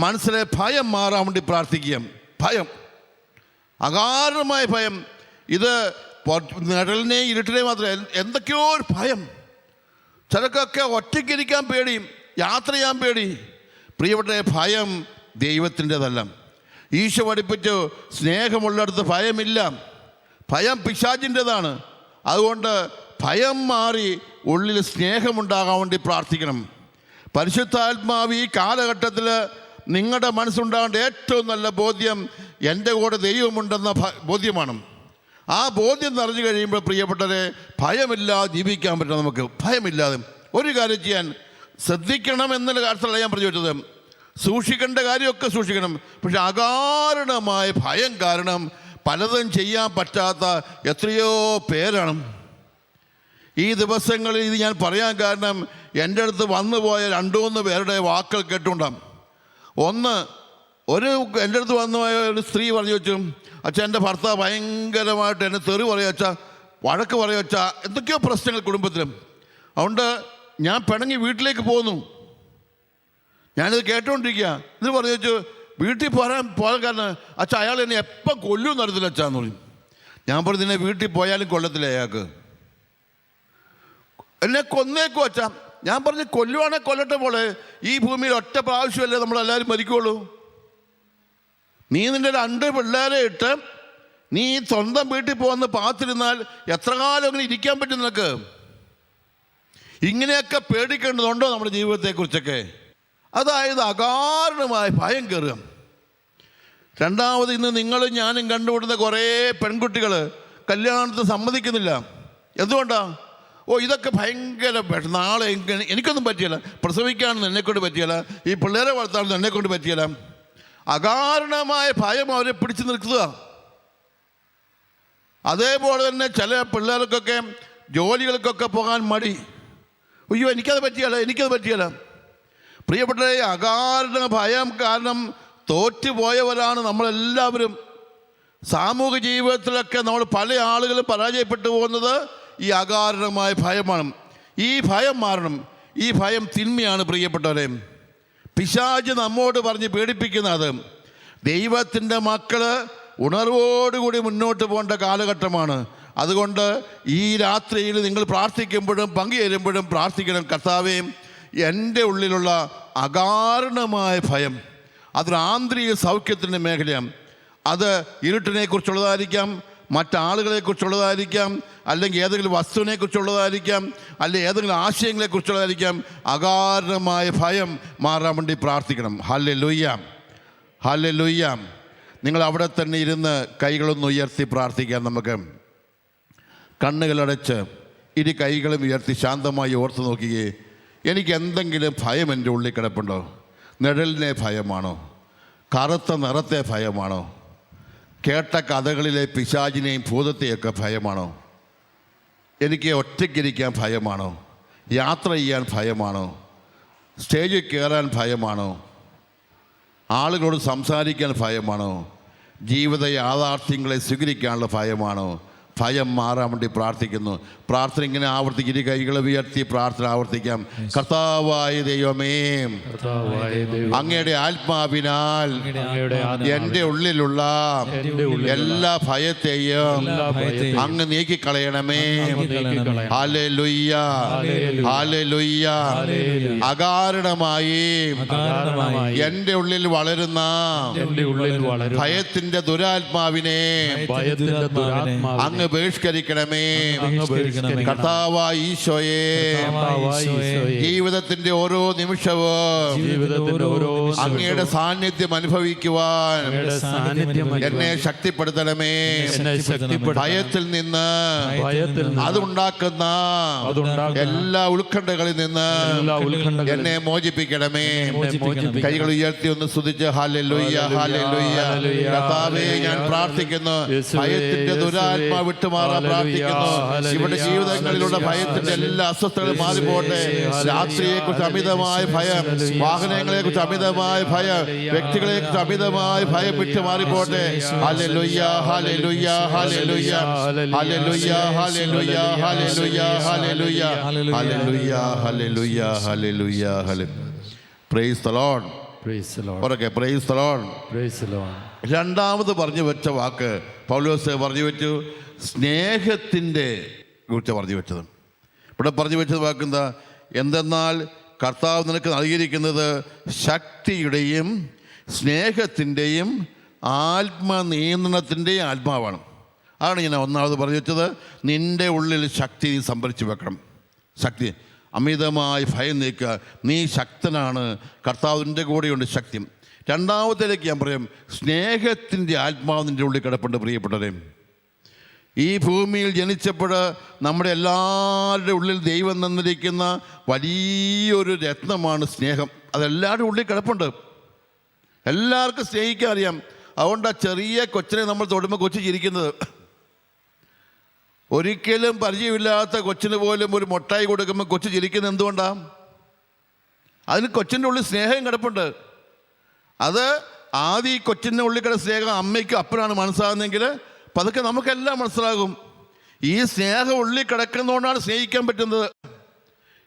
മനസ്സിലെ ഭയം മാറാൻ വേണ്ടി പ്രാർത്ഥിക്കുക. ഭയം, അകാരണമായ ഭയം. ഇത് നിഴലിനെയും ഇരുട്ടിനെയും മാത്രമേ, എന്തൊക്കെയോ ഒരു ഭയം. ചിലർക്കൊക്കെ ഒറ്റയ്ക്കിരിക്കാൻ പേടിയും, യാത്ര ചെയ്യാൻ പേടി. പ്രിയപ്പെട്ട, ഭയം ദൈവത്തിൻ്റെതല്ല. ഈശോ പഠിപ്പിച്ചു സ്നേഹമുള്ളിടത്ത് ഭയമില്ല. ഭയം പിശാചിൻ്റെതാണ്. അതുകൊണ്ട് ഭയം മാറി ഉള്ളിൽ സ്നേഹമുണ്ടാകാൻ വേണ്ടി പ്രാർത്ഥിക്കണം. പരിശുദ്ധാത്മാവ് ഈ കാലഘട്ടത്തിൽ നിങ്ങളുടെ മനസ്സുണ്ടാകേണ്ട ഏറ്റവും നല്ല ബോധ്യം എൻ്റെ കൂടെ ദൈവമുണ്ടെന്ന ബോധ്യമാണ്. ആ ബോധ്യം നിറഞ്ഞു കഴിയുമ്പോൾ പ്രിയപ്പെട്ടവരെ, ഭയമില്ലാതെ ജീവിക്കാൻ പറ്റും. നമുക്ക് ഭയമില്ലാതെ ഒരു കാര്യം ചെയ്യാൻ ശ്രദ്ധിക്കണം എന്നുള്ള കാര്യത്തിലല്ല ഞാൻ പറഞ്ഞു വെച്ചത്. സൂക്ഷിക്കേണ്ട കാര്യമൊക്കെ സൂക്ഷിക്കണം. പക്ഷെ അകാരണമായ ഭയം കാരണം പലതും ചെയ്യാൻ പറ്റാത്ത എത്രയോ പേരാണ്. ഈ ദിവസങ്ങളിൽ ഇത് ഞാൻ പറയാൻ കാരണം എൻ്റെ അടുത്ത് വന്നുപോയ 2-3 പേരുടെ വാക്കുകൾ കേട്ടുണ്ടാകും. ഒന്ന്, എൻ്റെ അടുത്ത് വന്നുപോയ ഒരു സ്ത്രീ പറഞ്ഞു വെച്ചു, അച്ഛാ എൻ്റെ ഭർത്താവ് ഭയങ്കരമായിട്ട് എന്നെ തെറി പറയുക അച്ഛാ, വഴക്ക് പറയുക അച്ഛാ, എന്തൊക്കെയോ പ്രശ്നങ്ങൾ കുടുംബത്തിലും. അതുകൊണ്ട് ഞാൻ പിണങ്ങി വീട്ടിലേക്ക് പോന്നു. ഞാനിത് കേട്ടോണ്ടിരിക്കുക. ഇത് പറഞ്ഞു വെച്ചു, വീട്ടിൽ പോകാൻ കാരണം അച്ഛാ അയാൾ എന്നെ എപ്പം കൊല്ലും നടത്തില്ല അച്ഛാന്ന് പറയും. ഞാൻ പറഞ്ഞു, നിന്നെ വീട്ടിൽ പോയാലും കൊല്ലത്തില്ല അയാൾക്ക്, എന്നെ കൊന്നേക്കും അച്ഛാ. ഞാൻ പറഞ്ഞു, കൊല്ലുവാണെങ്കിൽ കൊല്ലട്ടെ പോലെ, ഈ ഭൂമിയിൽ ഒറ്റ പ്രാവശ്യമല്ലേ നമ്മളെല്ലാവരും മരിക്കുള്ളൂ. നീ നിൻ്റെ 2 പിള്ളേരെ ഇട്ട് നീ സ്വന്തം വീട്ടിൽ പോകുന്ന പാത്തിരുന്നാൽ എത്ര കാലം അങ്ങനെ ഇരിക്കാൻ പറ്റും നിനക്ക്? ഇങ്ങനെയൊക്കെ പേടിക്കേണ്ടതുണ്ടോ നമ്മുടെ ജീവിതത്തെക്കുറിച്ചൊക്കെ? അതായത് അകാരണമായ ഭയം കയറുക. രണ്ടാമത്, ഇന്ന് നിങ്ങളും ഞാനും കണ്ടുപിടുന്ന കുറേ പെൺകുട്ടികൾ കല്യാണത്തിന് സമ്മതിക്കുന്നില്ല. എന്തുകൊണ്ടാണ്? ഇതൊക്കെ ഭയങ്കര നാളെ എനിക്കൊന്നും പറ്റിയല്ല, പ്രസവിക്കാനൊന്നും എന്നെക്കൊണ്ട് പറ്റിയല്ല, ഈ പിള്ളേരെ വളർത്താനൊന്നും എന്നെക്കൊണ്ട് പറ്റിയല്ല. അകാരണമായ ഭയം അവരെ പിടിച്ചു നിർത്തുക. അതേപോലെ തന്നെ ചില പിള്ളേർക്കൊക്കെ ജോലികൾക്കൊക്കെ പോകാൻ മടി. അയ്യോ എനിക്കത് പറ്റിയല്ല. പ്രിയപ്പെട്ടവരെ, അകാരണ ഭയം കാരണം തോറ്റുപോയവരാണ് നമ്മളെല്ലാവരും. സാമൂഹിക ജീവിതത്തിലൊക്കെ നമ്മൾ പല ആളുകളും പരാജയപ്പെട്ടു പോകുന്നത് ഈ അകാരണമായ ഭയമാണ്. ഈ ഭയം മാറണം. ഈ ഭയം തിന്മയാണ് പ്രിയപ്പെട്ടവരെ. പിശാച് നമ്മോട് പറഞ്ഞ് പേടിപ്പിക്കുന്നത്. ദൈവത്തിൻ്റെ മക്കൾ ഉണർവോടുകൂടി മുന്നോട്ട് പോകേണ്ട കാലഘട്ടമാണ്. അതുകൊണ്ട് ഈ രാത്രിയിൽ നിങ്ങൾ പ്രാർത്ഥിക്കുമ്പോഴും പങ്കുചേരുമ്പോഴും പ്രാർത്ഥിക്കണം, കർത്താവേ, എൻ്റെ ഉള്ളിലുള്ള അകാരണമായ ഭയം, അതൊരു ആന്തരിക സൗഖ്യത്തിൻ്റെ മേഖലയാണ്. അത് ഇരുട്ടിനെക്കുറിച്ചുള്ളതായിരിക്കാം, മറ്റാളുകളെക്കുറിച്ചുള്ളതായിരിക്കാം, അല്ലെങ്കിൽ ഏതെങ്കിലും വസ്തുവിനെക്കുറിച്ചുള്ളതായിരിക്കാം, അല്ലെങ്കിൽ ഏതെങ്കിലും ആശയങ്ങളെക്കുറിച്ചുള്ളതായിരിക്കാം. അകാരണമായ ഭയം മാറാൻ വേണ്ടി പ്രാർത്ഥിക്കണം. Hallelujah, hallelujah. നിങ്ങൾ അവിടെ തന്നെ ഇരുന്ന് കൈകളൊന്ന് ഉയർത്തി പ്രാർത്ഥിക്കാം. നമുക്ക് കണ്ണുകളടച്ച് ഇരു കൈകളും ഉയർത്തി ശാന്തമായി ഓർത്ത് നോക്കിയേ, എനിക്ക് എന്തെങ്കിലും ഭയം എൻ്റെ ഉള്ളിൽ കിടപ്പുണ്ടോ? നിഴലിനെ ഭയമാണോ? കറുത്ത നിറത്തെ ഭയമാണോ? കേട്ട കഥകളിലെ പിശാചിനെയും ഭൂതത്തെയൊക്കെ ഭയമാണോ? എനിക്ക് ഒറ്റയ്ക്കിരിക്കാൻ ഭയമാണോ? യാത്ര ചെയ്യാൻ ഭയമാണോ? സ്റ്റേജിൽ കയറാൻ ഭയമാണോ? ആളുകളോട് സംസാരിക്കാൻ ഭയമാണോ? ജീവിത യാഥാർത്ഥ്യങ്ങളെ സ്വീകരിക്കാനുള്ള ഭയമാണോ? ഭയം മാറാൻ വേണ്ടി പ്രാർത്ഥിക്കുന്നു. പ്രാർത്ഥന ഇങ്ങനെ ആവർത്തിക്കും. ഇരു കൈകളെ ഉയർത്തി പ്രാർത്ഥന ആവർത്തിക്കാം. കർത്താവായ ദൈവമേ, അങ്ങയുടെ ആത്മാവിനാൽ എൻ്റെ ഉള്ളിലുള്ള എല്ലാ ഭയത്തെയും അങ്ങ് നീക്കിക്കളയണമേ. Hallelujah, hallelujah. അകാരണമായി എൻ്റെ ഉള്ളിൽ വളരുന്ന ഭയത്തിൻ്റെ ദുരാത്മാവിനെ അങ്ങ് ബഹിഷ്കരിക്കണമേ. കർത്താവായ ഈശോയെ, ജീവിതത്തിന്റെ ഓരോ നിമിഷവും അങ്ങയുടെ സാന്നിധ്യം അനുഭവിക്കുവാൻ എന്നെ ശക്തിപ്പെടുത്തണമേ. ഭയത്തിൽ നിന്ന് അതുണ്ടാക്കുന്ന എല്ലാ ഉത്കണ്ഠകളിൽ നിന്ന് എന്നെ മോചിപ്പിക്കണമേ. കൈകൾ ഉയർത്തി ഒന്ന് സ്തുതിച്ച് ഹല്ലേലൂയ, ഹല്ലേലൂയ. കർത്താവേ, ഞാൻ പ്രാർത്ഥിക്കുന്നു, ഭയത്തിന്റെ ദുരാത്മാ വിട്ടുമാറാൻ പ്രാർത്ഥിക്കുന്നു. ഇവിടെ ജീവിതങ്ങളിലുള്ള ഭയത്തിന്റെ എല്ലാ അസ്വസ്ഥതകളും മാറിപ്പോട്ടെ. രാത്രിയെക്കുറിച്ച് അമിതമായ ഭയം, വാഹനങ്ങളെക്കുറിച്ച് അമിതമായ ഭയം, വ്യക്തികളെക്കുറിച്ച് അമിതമായ ഭയം വിട്ടുമാറിപ്പോട്ടെ. ഹല്ലേലൂയ, ഹല്ലേലൂയ, ഹല്ലേലൂയ, ഹല്ലേലൂയ, ഹല്ലേലൂയ, ഹല്ലേലൂയ, ഹല്ലേലൂയ, ഹല്ലേലൂയ, ഹല്ലേലൂയ, ഹല്ലേലൂയ, ഹല്ലേലൂയ. Praise the Lord. Okay, praise the Lord. രണ്ടാമത് പറഞ്ഞു വെച്ച വാക്ക് പൗലോസ് പറഞ്ഞു വെച്ചു, സ്നേഹത്തിൻ്റെ കുറിച്ച് പറഞ്ഞു വെച്ചത്. ഇവിടെ പറഞ്ഞു വെച്ചത് വാക്കെന്താ? എന്തെന്നാൽ കർത്താവ് നിനക്ക് നൽകിയിരിക്കുന്നത് ശക്തിയുടെയും സ്നേഹത്തിൻ്റെയും ആത്മനിയന്ത്രണത്തിൻ്റെയും ആത്മാവാണ്. അതാണ് ഞാൻ ഒന്നാമത് പറഞ്ഞു വെച്ചത്. നിൻ്റെ ഉള്ളിൽ ശക്തി നീ സംഭരിച്ചു വെക്കണം. ശക്തി, അമിതമായി ഭയം നീക്കുക. നീ ശക്തനാണ്, കർത്താവിൻ്റെ കൂടെയുണ്ട് ശക്തി. രണ്ടാമത്തേലേക്ക് ഞാൻ പറയാം, സ്നേഹത്തിൻ്റെ ആത്മാവ് നിൻ്റെ ഉള്ളിൽ കിടപ്പുണ്ട്. പ്രിയപ്പെട്ടവരെ, ഈ ഭൂമിയിൽ ജനിച്ചപ്പോൾ നമ്മുടെ എല്ലാവരുടെ ഉള്ളിൽ ദൈവം തന്നിരിക്കുന്ന വലിയൊരു രത്നമാണ് സ്നേഹം. അതെല്ലാവരുടെ ഉള്ളിൽ കിടപ്പുണ്ട്. എല്ലാവർക്കും സ്നേഹിക്കാൻ അറിയാം. അതുകൊണ്ട് ആ ചെറിയ കൊച്ചിനെ നമ്മൾ തൊടുമ്പോൾ കൊച്ചു ചിരിക്കുന്നത്. ഒരിക്കലും പരിചയമില്ലാത്ത കൊച്ചിന് പോലും ഒരു മുട്ടായി കൊടുക്കുമ്പോൾ കൊച്ചു ചിരിക്കുന്നത് എന്തുകൊണ്ടാണ്? അതിന് കൊച്ചിൻ്റെ ഉള്ളിൽ സ്നേഹം കിടപ്പുണ്ട്. അത് ആദ്യം ഈ കൊച്ചിൻ്റെ ഉള്ളിൽ കിടന്ന സ്നേഹം അമ്മയ്ക്കും അപ്പനാണ് മനസ്സിലാകുന്നതെങ്കിൽ പതുക്കെ നമുക്കെല്ലാം മനസ്സിലാകും. ഈ സ്നേഹം ഉള്ളിൽ കിടക്കുന്നതുകൊണ്ടാണ് സ്നേഹിക്കാൻ പറ്റുന്നത്.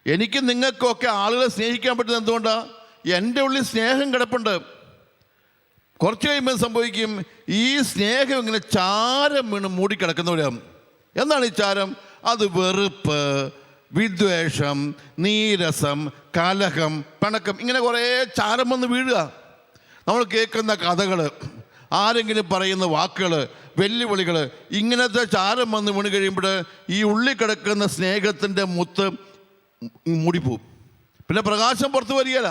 എനിക്ക് നിങ്ങൾക്കൊക്കെ ആളുകളെ സ്നേഹിക്കാൻ പറ്റുന്നത് എന്തുകൊണ്ടാണ്? എൻ്റെ ഉള്ളിൽ സ്നേഹം കിടപ്പുണ്ട്. കുറച്ച് കഴിയുമ്പോൾ സംഭവിക്കും, ഈ സ്നേഹം ഇങ്ങനെ ചാരം വീണ് മൂടിക്കിടക്കുന്നവരാകും. എന്താണ് ഈ ചാരം? അത് വെറുപ്പ്, വിദ്വേഷം, നീരസം, കലഹം, പിണക്കം, ഇങ്ങനെ കുറേ ചാരം വന്ന് വീഴുക. നമ്മൾ കേൾക്കുന്ന കഥകൾ, ആരെങ്കിലും പറയുന്ന വാക്കുകൾ, വെല്ലുവിളികൾ, ഇങ്ങനത്തെ ചാരം വന്ന് വീണ് കഴിയുമ്പോൾ ഈ ഉള്ളിൽ കിടക്കുന്ന സ്നേഹത്തിൻ്റെ മുത്ത് മൂടിപ്പോവും. പിന്നെ പ്രകാശം പുറത്ത് വരികയില്ല.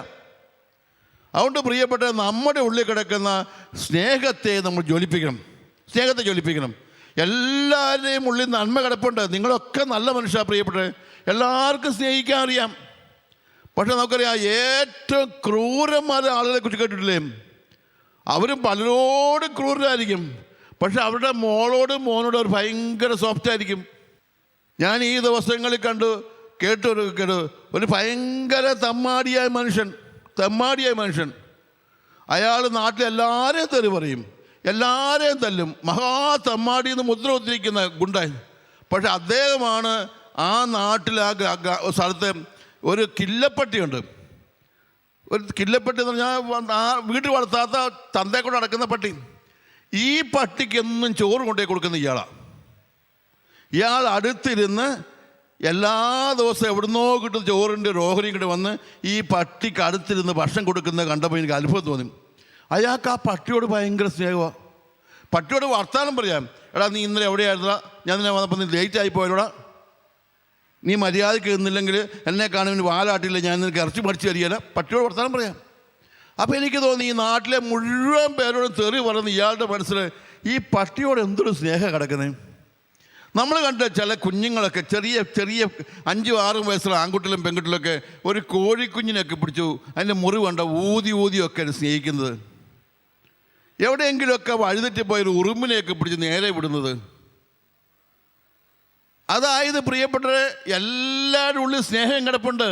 അതുകൊണ്ട് പ്രിയപ്പെട്ട, നമ്മുടെ ഉള്ളിൽ കിടക്കുന്ന സ്നേഹത്തെ നമ്മൾ ജ്വലിപ്പിക്കണം. സ്നേഹത്തെ ജ്വലിപ്പിക്കണം. എല്ലാവരുടെയും ഉള്ളിൽ നന്മ കിടപ്പുണ്ട്. നിങ്ങളൊക്കെ നല്ല മനുഷ്യരാണ് പ്രിയപ്പെട്ടത്. എല്ലാവർക്കും സ്നേഹിക്കാൻ അറിയാം. പക്ഷെ നമുക്കറിയാം, ഏറ്റവും ക്രൂരന്മാരെ ആളുകളെ കുറിച്ച് കേട്ടിട്ടില്ലേ? അവരും പലരോടും ക്രൂരരായിരിക്കും. പക്ഷെ അവരുടെ മോളോടും മോനോടും അവർ ഭയങ്കര സോഫ്റ്റ് ആയിരിക്കും. ഞാൻ ഈ ദിവസങ്ങളിൽ കേട്ടു ഒരു ഭയങ്കര തെമ്മാടിയായ മനുഷ്യൻ. അയാൾ നാട്ടിലെല്ലാവരെയും തെറി പറയും, എല്ലാവരെയും തല്ലും, മഹാതെമ്മാടി എന്ന് മുദ്ര ഒത്തിരിക്കുന്ന ഗുണ്ടായി. പക്ഷെ അദ്ദേഹമാണ് ആ നാട്ടിൽ ആ സ്ഥലത്ത് ഒരു കില്ലപ്പട്ടിയുണ്ട്. ഒരു കില്ലപ്പട്ടി എന്ന് പറഞ്ഞാൽ ആ വീട്ടിൽ വളർത്താത്ത തന്തയെ കൊണ്ട് നടക്കുന്ന പട്ടി. ഈ പട്ടിക്ക് എന്നും ചോറ് കൊണ്ടുപോയി കൊടുക്കുന്ന ഇയാളാണ്. ഇയാൾ അടുത്തിരുന്ന് എല്ലാ ദിവസവും എവിടുന്നോ കിട്ടുന്ന ചോറിൻ്റെ ഓഹരിയും കൂടെ വന്ന് ഈ പട്ടിക്ക് അടുത്തിരുന്ന് ഭക്ഷണം കൊടുക്കുന്നത് കണ്ടപ്പോൾ എനിക്ക് അത്ഭുതം തോന്നി. അയാൾക്ക് ആ പട്ടിയോട് ഭയങ്കര സ്നേഹമാണ്. പട്ടിയോട് വർത്താനം പറയാം. എടാ, നീ ഇന്നലെ എവിടെയായിരുന്നാ? ഞാൻ നിന്നെ വന്നപ്പോൾ നീ ലേറ്റ് ആയി പോയല്ലോടാ. നീ മര്യാദയ്ക്ക് ഇരുന്നില്ലെങ്കിൽ എന്നെ കാണുന്നതിന് വാലാട്ടില്ല, ഞാൻ നിനക്ക് ഇറച്ചി മടിച്ച് തരികയില്ല. പട്ടിയോട് വർത്താനം പറയാം. അപ്പോൾ എനിക്ക് തോന്നി, ഈ നാട്ടിലെ മുഴുവൻ പേരോടും തെറി പറയുന്ന ഇയാളുടെ മനസ്സിൽ ഈ പട്ടിയോട് എന്തൊരു സ്നേഹം കിടക്കുന്നത്. നമ്മൾ കണ്ട ചില കുഞ്ഞുങ്ങളൊക്കെ ചെറിയ 5-6 വയസ്സുള്ള ആൺകുട്ടികളും പെൺകുട്ടികളൊക്കെ ഒരു കോഴിക്കുഞ്ഞിനൊക്കെ പിടിച്ചു അതിൻ്റെ മുറിവ് കണ്ട ഊതിയൊക്കെയാണ് സ്നേഹിക്കുന്നത്. എവിടെയെങ്കിലുമൊക്കെ വഴിതെറ്റിപ്പോയൊരു ഉറുമ്പിനെയൊക്കെ പിടിച്ച് നേരെ വിടുന്നത്. അതായത് പ്രിയപ്പെട്ടവരെ, എല്ലാവരുടെ ഉള്ളിൽ സ്നേഹം കിടപ്പുണ്ട്,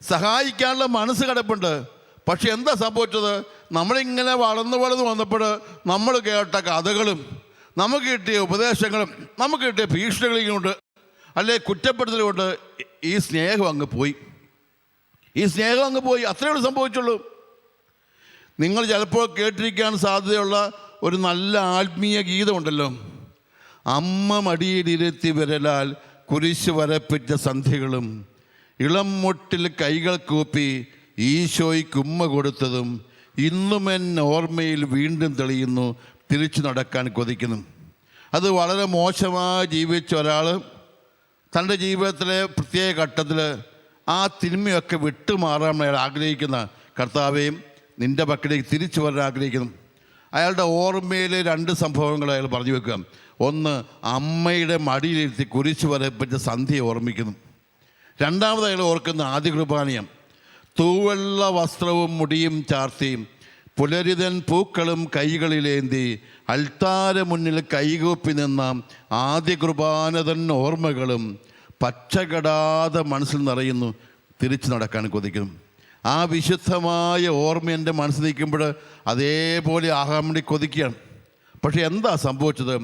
സഹായിക്കാനുള്ള മനസ്സ് കിടപ്പുണ്ട്. പക്ഷെ എന്താ സംഭവിച്ചത്? നമ്മളിങ്ങനെ വളർന്ന് വന്നപ്പോൾ നമ്മൾ കേട്ട കഥകളും നമുക്ക് കിട്ടിയ ഉപദേശങ്ങളും നമുക്ക് കിട്ടിയ ഭീഷണികളും കൊണ്ട് അല്ലെ കുറ്റപ്പെടുത്തൽ കൊണ്ട് ഈ സ്നേഹം അങ്ങ് പോയി. അത്രയേ സംഭവിച്ചുള്ളൂ. നിങ്ങൾ ചിലപ്പോൾ കേട്ടിരിക്കാൻ സാധ്യതയുള്ള ഒരു നല്ല ആത്മീയ ഗീതമുണ്ടല്ലോ, അമ്മ മടിയിലിരുത്തി വിരലാൽ കുരിശ് വരപ്പിച്ച സന്ധ്യകളും ഇളം മുട്ടിൽ കൈകൾ കൂപ്പി ഈശോയ്ക്ക് ഉമ്മ കൊടുത്തതും ഇന്നും എന്നെ ഓർമ്മയിൽ വീണ്ടും തെളിയുന്നു, തിരിച്ചു നടക്കാൻ കൊതിക്കുന്നു. അത് വളരെ മോശമായി ജീവിച്ച ഒരാൾ തൻ്റെ ജീവിതത്തിലെ പ്രത്യേക ഘട്ടത്തിൽ ആ തിന്മയൊക്കെ വിട്ടുമാറാൻ അയാൾ ആഗ്രഹിക്കുന്ന കർത്താവേയും നിൻ്റെ പക്കലേക്ക് തിരിച്ചു വരാൻ ആഗ്രഹിക്കുന്നു. അയാളുടെ ഓർമ്മയിൽ 2 സംഭവങ്ങൾ അയാൾ പറഞ്ഞു വെക്കുക. ഒന്ന്, അമ്മയുടെ മടിയിലിരുത്തി കുരിശ് വരപ്പിച്ച സന്ധ്യയെ ഓർമ്മിക്കുന്നു. രണ്ടാമത് അയാൾ ഓർക്കുന്ന ആദ്യ കുർബാനയാണ്. തൂവെള്ള വസ്ത്രവും മുടിയും ചാർത്തി പുലരിതൻ പൂക്കളും കൈകളിലേന്തി അൾത്താര മുന്നിൽ കൈകൂപ്പി നിന്ന ആദ്യ കുർബാനതൻ ഓർമ്മകളും പച്ചകടാതെ മനസ്സിൽ നിറയുന്നു, തിരിച്ചു നടക്കാൻ കൊതിക്കുന്നു. ആ വിശുദ്ധമായ ഓർമ്മ എൻ്റെ മനസ്സിൽ നിൽക്കുമ്പോൾ അതേപോലെ ആകാൻ വേണ്ടി കൊതിക്കുകയാണ്. പക്ഷെ എന്താ സംഭവിച്ചത്?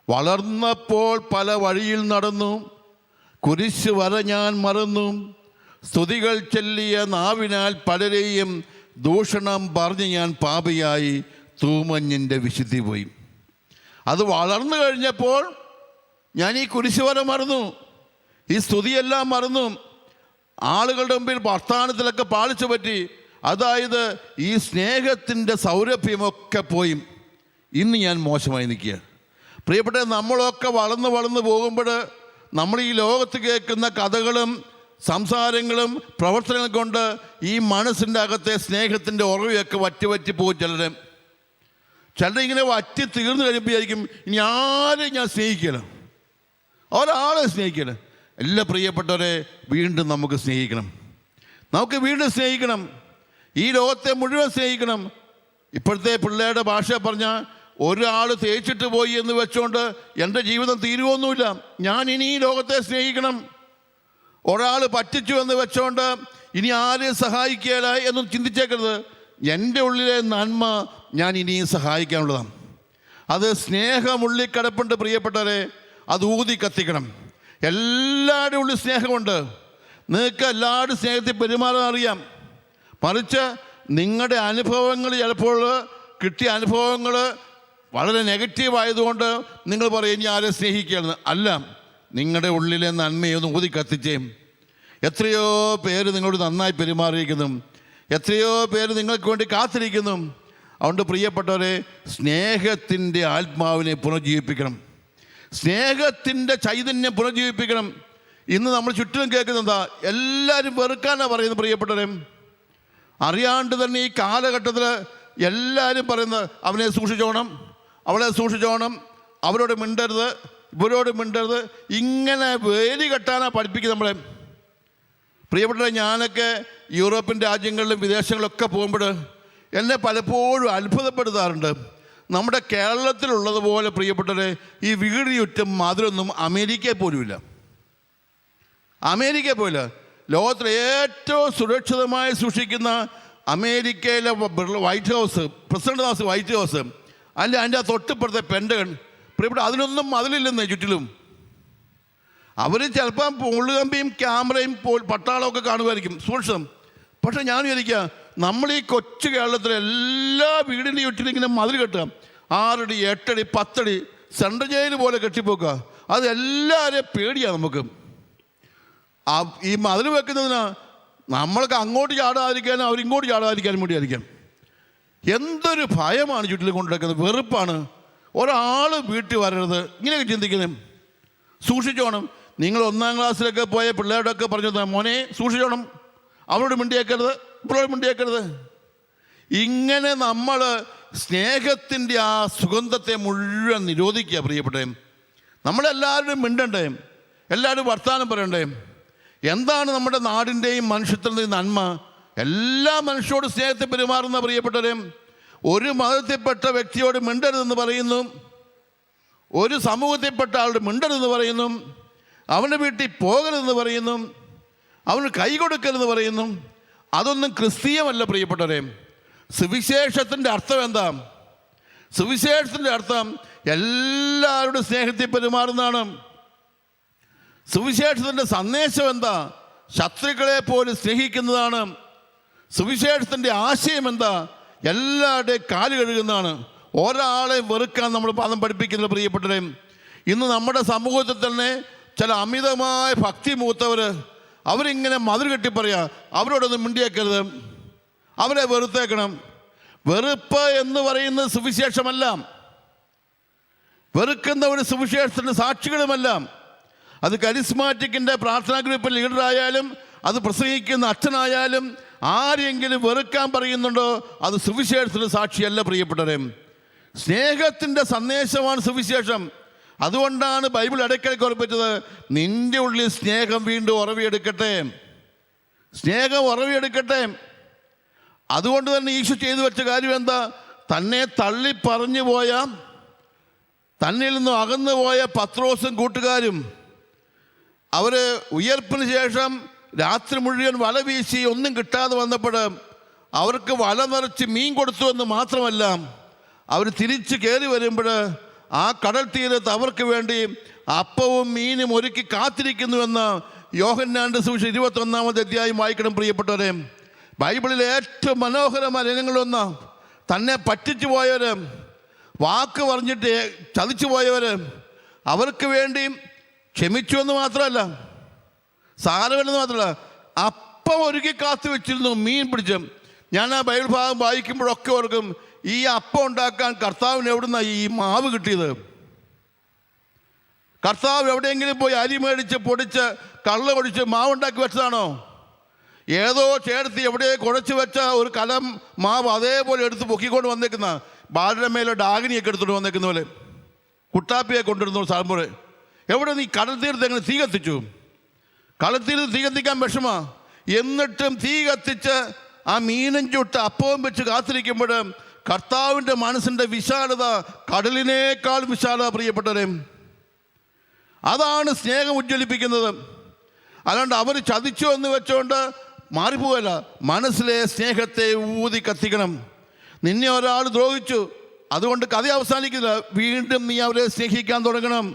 വളർന്നപ്പോൾ പല വഴിയിൽ നടന്നു, കുരിശ് വര ഞാൻ മറന്നു, സ്തുതികൾ ചൊല്ലിയ നാവിനാൽ പലരെയും ദൂഷണം പറഞ്ഞ് ഞാൻ പാപിയായി തൂമഞ്ഞിൻ്റെ വിശുദ്ധി പോയി. അത് വളർന്നു കഴിഞ്ഞപ്പോൾ ഞാൻ ഈ കുരിശ് വര മറന്നു, ഈ സ്തുതിയെല്ലാം മറന്നു. ആളുകളുടെ മുമ്പിൽ വർത്തമാനത്തിലൊക്കെ പാളിച്ചു പറ്റി. അതായത് ഈ സ്നേഹത്തിൻ്റെ സൗരഭ്യമൊക്കെ പോയി ഇന്ന് ഞാൻ മോശമായി നിൽക്കുക. പ്രിയപ്പെട്ട, നമ്മളൊക്കെ വളർന്ന് പോകുമ്പോൾ നമ്മൾ ഈ ലോകത്ത് കേൾക്കുന്ന കഥകളും സംസാരങ്ങളും പ്രവർത്തനങ്ങളും കൊണ്ട് ഈ മനസ്സിൻ്റെ അകത്തെ സ്നേഹത്തിൻ്റെ ഉറവയൊക്കെ വറ്റി പോകും. ചിലരിങ്ങനെ വറ്റി തീർന്നു കഴിയുമ്പോഴായിരിക്കും ഇനി ആരെയും ഞാൻ സ്നേഹിക്കണം, ഒരാളെ സ്നേഹിക്കണം. എല്ലാ പ്രിയപ്പെട്ടവരെ, വീണ്ടും നമുക്ക് സ്നേഹിക്കണം. നമുക്ക് വീണ്ടും സ്നേഹിക്കണം. ഈ ലോകത്തെ മുഴുവൻ സ്നേഹിക്കണം. ഇപ്പോഴത്തെ പിള്ളേരുടെ ഭാഷ പറഞ്ഞാൽ ഒരാൾ തേച്ചിട്ട് പോയി എന്ന് വെച്ചുകൊണ്ട് എൻ്റെ ജീവിതം തീരുവൊന്നുമില്ല. ഞാൻ ഇനി ഈ ലോകത്തെ സ്നേഹിക്കണം. ഒരാൾ പറ്റിച്ചു എന്ന് വെച്ചുകൊണ്ട് ഇനി ആരെയും സഹായിക്കുകയില്ല എന്നും ചിന്തിച്ചേക്കരുത്. എൻ്റെ ഉള്ളിലെ നന്മ ഞാൻ ഇനിയും സഹായിക്കാനുള്ളതാണ്. അത് സ്നേഹമുള്ളിൽ കിടപ്പുണ്ട് പ്രിയപ്പെട്ടവരെ, അത് ഊതി കത്തിക്കണം. എല്ലാവരുടെ ഉള്ളിൽ സ്നേഹമുണ്ട്. നിങ്ങൾക്ക് എല്ലാവരും സ്നേഹത്തിൽ പെരുമാറാൻ അറിയാം. മറിച്ച് നിങ്ങളുടെ അനുഭവങ്ങൾ, ചിലപ്പോൾ കിട്ടിയ അനുഭവങ്ങൾ വളരെ നെഗറ്റീവായതുകൊണ്ട് നിങ്ങൾ പറയും ഇനി ആരെ സ്നേഹിക്കുകയെന്ന്. അല്ല, നിങ്ങളുടെ ഉള്ളിലെ നന്മയൊന്ന് ഊതി കത്തിച്ചേ. എത്രയോ പേര് നിങ്ങളോട് നന്നായി പെരുമാറിയിരിക്കുന്നു, എത്രയോ പേര് നിങ്ങൾക്ക് വേണ്ടി കാത്തിരിക്കുന്നു. അതുകൊണ്ട് പ്രിയപ്പെട്ടവരെ, സ്നേഹത്തിൻ്റെ ആത്മാവിനെ പുനർജീവിപ്പിക്കണം, സ്നേഹത്തിൻ്റെ ചൈതന്യം പുനർജീവിപ്പിക്കണം. ഇന്ന് നമ്മൾ ചുറ്റിലും കേൾക്കുന്നതാ, എല്ലാവരും വെറുക്കാനാണ് പറയുന്നത്. പ്രിയപ്പെട്ടവരെ, അറിയാണ്ട് തന്നെ ഈ കാലഘട്ടത്തിൽ എല്ലാവരും പറയുന്നത് അവനെ സൂക്ഷിച്ചോണം, അവളെ സൂക്ഷിച്ചോണം, അവരോട് മിണ്ടരുത്, ഇവരോട് മിണ്ടരുത്. ഇങ്ങനെ വേലി കെട്ടാനാണ് പഠിപ്പിക്കുന്നത് നമ്മളെ. പ്രിയപ്പെട്ടവരെ, ഞാനൊക്കെ യൂറോപ്യൻ രാജ്യങ്ങളിലും വിദേശങ്ങളിലൊക്കെ പോകുമ്പോൾ എന്നെ പലപ്പോഴും അത്ഭുതപ്പെടുത്താറുണ്ട്. നമ്മുടെ കേരളത്തിലുള്ളതുപോലെ പ്രിയപ്പെട്ടവരെ ഈ വീട് ചുറ്റും മതിലൊന്നും അമേരിക്കയിൽ പോലുമില്ല. അമേരിക്കയിൽ പോയില്ല. ലോകത്തിലെ ഏറ്റവും സുരക്ഷിതമായി സൂക്ഷിക്കുന്ന അമേരിക്കയിലെ വൈറ്റ് ഹൗസ്, പ്രസിഡന്റ് താമസ വൈറ്റ് ഹൗസ്, അല്ല അതിൻ്റെ തൊട്ടിപ്പുറത്തെ പെൻറ്റഗൺ, പ്രിയപ്പെട്ട അതിനൊന്നും മതിലില്ലെന്നേ ചുറ്റിലും. അവർ ചിലപ്പം മുള്ളുകമ്പിയും ക്യാമറയും പട്ടാളമൊക്കെ കാണുമായിരിക്കും, സൂക്ഷിതം. പക്ഷെ ഞാൻ വിചാരിക്കുക, നമ്മൾ ഈ കൊച്ചു കേരളത്തിലെ എല്ലാ വീടിൻ്റെ ചുറ്റിലും ഇങ്ങനെ മതിൽ കെട്ടുക, 6 അടി 8 അടി 10 അടി സെൻട്രൽ ജയിൽ പോലെ കെട്ടിപ്പോക്കുക. അത് എല്ലാവരെയും പേടിയാണ് നമുക്ക്. ഈ മതിൽ വെക്കുന്നതിന് നമ്മൾക്ക് അങ്ങോട്ട് ചാടാതിരിക്കാനും അവരിങ്ങോട്ട് ചാടാതിരിക്കാനും വേണ്ടിയായിരിക്കാം. എന്തൊരു ഭയമാണ് ചുറ്റിലും കൊണ്ടുവയ്ക്കുന്നത്, വെറുപ്പാണ്. ഒരാൾ വീട്ടിൽ വരരുത്, ഇങ്ങനെയൊക്കെ ചിന്തിക്കുന്നത്. സൂക്ഷിച്ചോണം. നിങ്ങൾ 1ാം ക്ലാസ്സിലൊക്കെ പോയ പിള്ളേരോടൊക്കെ പറഞ്ഞു, മോനെ സൂക്ഷിച്ചോണം, അവരോട് മിണ്ടിയേക്കരുത്, ഇപ്പോഴോട് മിണ്ടിയേക്കരുത്. ഇങ്ങനെ നമ്മൾ സ്നേഹത്തിൻ്റെ ആ സുഗന്ധത്തെ മുഴുവൻ നിരോധിക്കുക. പ്രിയപ്പെട്ടേ, നമ്മളെല്ലാവരും മിണ്ടണ്ടേ, എല്ലാവരും വർത്തമാനം പറയണ്ടേ. എന്താണ് നമ്മുടെ നാടിൻ്റെയും മനുഷ്യത്തിൻ്റെയും നന്മ? എല്ലാ മനുഷ്യരോട് സ്നേഹത്തിൽ പെരുമാറുന്ന പ്രിയപ്പെട്ടവരെ, ഒരു മതത്തിൽപ്പെട്ട വ്യക്തിയോട് മിണ്ടരുതെന്ന് പറയുന്നു, ഒരു സമൂഹത്തിൽപ്പെട്ട ആളോട് മിണ്ടരുതെന്ന് പറയുന്നു, അവൻ്റെ വീട്ടിൽ പോകരുതെന്ന് പറയുന്നു, അവന് കൈ കൊടുക്കരുതെന്ന് പറയുന്നു. അതൊന്നും ക്രിസ്തീയമല്ല പ്രിയപ്പെട്ടവരെ. സുവിശേഷത്തിൻ്റെ അർത്ഥം എന്താ? സുവിശേഷത്തിൻ്റെ അർത്ഥം എല്ലാവരുടെ സ്നേഹത്തിൽ പെരുമാറുന്നതാണ്. സുവിശേഷത്തിൻ്റെ സന്ദേശം എന്താ? ശത്രുക്കളെ പോലും സ്നേഹിക്കുന്നതാണ്. സുവിശേഷത്തിൻ്റെ ആശയം എന്താ? എല്ലാവരുടെയും കാല് കഴുകുന്നതാണ്. ഒരാളെ വെറുക്കാൻ നമ്മൾ പാദം പഠിപ്പിക്കുന്നത് പ്രിയപ്പെട്ടവരെ. ഇന്ന് നമ്മുടെ സമൂഹത്തിൽ തന്നെ ചില അമിതമായ ഭക്തി മൂത്തവർ, അവരിങ്ങനെ മതിൽ കെട്ടി പറയുക, അവരോടൊന്നും മിണ്ടിയേക്കരുത്, അവരെ വെറുത്തേക്കണം. വെറുപ്പ് എന്ന് പറയുന്നത് സുവിശേഷമല്ല. വെറുക്കുന്നവർ സുവിശേഷത്തിൻ്റെ സാക്ഷികളുമല്ല. അത് കരിസ്മാറ്റിക്കിൻ്റെ പ്രാർത്ഥനാ ഗ്രൂപ്പിൽ ലീഡറായാലും അത് പ്രസംഗിക്കുന്ന അച്ഛനായാലും ആരെങ്കിലും വെറുക്കാൻ പറയുന്നുണ്ടോ, അത് സുവിശേഷത്തിൻ്റെ സാക്ഷിയല്ല പ്രിയപ്പെട്ടവരെ. സ്നേഹത്തിൻ്റെ സന്ദേശമാണ് സുവിശേഷം. അതുകൊണ്ടാണ് ബൈബിൾ ഇടയ്ക്കിടയ്ക്ക് ഉറപ്പിച്ചത്, നിൻ്റെ ഉള്ളിൽ സ്നേഹം വീണ്ടും ഉറവിയെടുക്കട്ടെ, സ്നേഹം ഉറവിയെടുക്കട്ടെ. അതുകൊണ്ട് തന്നെ ഈശോ ചെയ്തു വെച്ച കാര്യം എന്താ? തന്നെ തള്ളി പറഞ്ഞു പോയ, തന്നിൽ നിന്നും അകന്നു പോയ പത്രോസും കൂട്ടുകാരും, അവർ ഉയർപ്പിന് ശേഷം രാത്രി മുഴുവൻ വല വീശി ഒന്നും കിട്ടാതെ വന്നപ്പോൾ അവർക്ക് വല നിറച്ച് മീൻ കൊടുത്തു എന്ന് മാത്രമല്ല, അവർ തിരിച്ച് കയറി വരുമ്പോൾ ആ കടൽ തീരത്ത് അവർക്ക് വേണ്ടി അപ്പവും മീനും ഒരുക്കി കാത്തിരിക്കുന്നുവെന്ന് യോഹന്നാന്റെ സുവിശേഷം 21-ാമത്തെ അധ്യായം വായിക്കണം പ്രിയപ്പെട്ടവരെ. ബൈബിളിലെ ഏറ്റവും മനോഹരമായ രംഗങ്ങളൊന്ന്, തന്നെ പറ്റിച്ചു പോയവർ, വാക്ക് പറഞ്ഞിട്ട് ചതിച്ചു പോയവർ, അവർക്ക് വേണ്ടി ക്ഷമിച്ചു എന്ന് മാത്രമല്ല, സാരമില്ലെന്ന് മാത്രമല്ല, അപ്പം ഒരുക്കി കാത്തു വെച്ചിരുന്നു മീൻ പിടിച്ച്. ഞാൻ ആ ബൈബിൾ ഭാഗം വായിക്കുമ്പോഴൊക്കെ ഓർക്കും, ഈ അപ്പം ഉണ്ടാക്കാൻ കർത്താവിന് എവിടുന്നാണ് ഈ മാവ് കിട്ടിയത്? കർത്താവ് എവിടെയെങ്കിലും പോയി അരി മേടിച്ച് പൊടിച്ച് കള്ള് പൊടിച്ച് മാവുണ്ടാക്കി വെച്ചതാണോ? ഏതോ ചേർത്ത് എവിടെ കുഴച്ച് വെച്ച ഒരു കലം മാവ് അതേപോലെ എടുത്ത് പൊക്കിക്കൊണ്ട് വന്നേക്കുന്ന, ബാലിൻ്റെ മേലെ ഡാഗിനിയൊക്കെ എടുത്തുകൊണ്ട് വന്നേക്കുന്ന പോലെ കുട്ടാപ്പിയെ കൊണ്ടിരുന്നു സാമ്പൂർ. എവിടെ നീ കടൽ തീർത്ത് എങ്ങനെ തീ കത്തിച്ചു? കടൽ തീർത്ത് തീ കത്തിക്കാൻ വിഷമാ. എന്നിട്ടും തീ കത്തിച്ച് ആ മീനും ചുട്ട് അപ്പവും വെച്ച് കാത്തിരിക്കുമ്പോൾ കർത്താവിൻ്റെ മനസ്സിൻ്റെ വിശാലത കടലിനേക്കാൾ വിശാലത, പ്രിയപ്പെട്ടവരെ. അതാണ് സ്നേഹം ഉജ്ജ്വലിപ്പിക്കുന്നത്. അല്ലാണ്ട് അവർ ചതിച്ചു എന്ന് വെച്ചുകൊണ്ട് മാറിപ്പോകല്ല. മനസ്സിലെ സ്നേഹത്തെ ഊതി കത്തിക്കണം. നിന്നെ ഒരാൾ ദ്രോഹിച്ചു, അതുകൊണ്ട് കഥ അവസാനിക്കില്ല. വീണ്ടും നീ അവരെ സ്നേഹിക്കാൻ തുടങ്ങണം.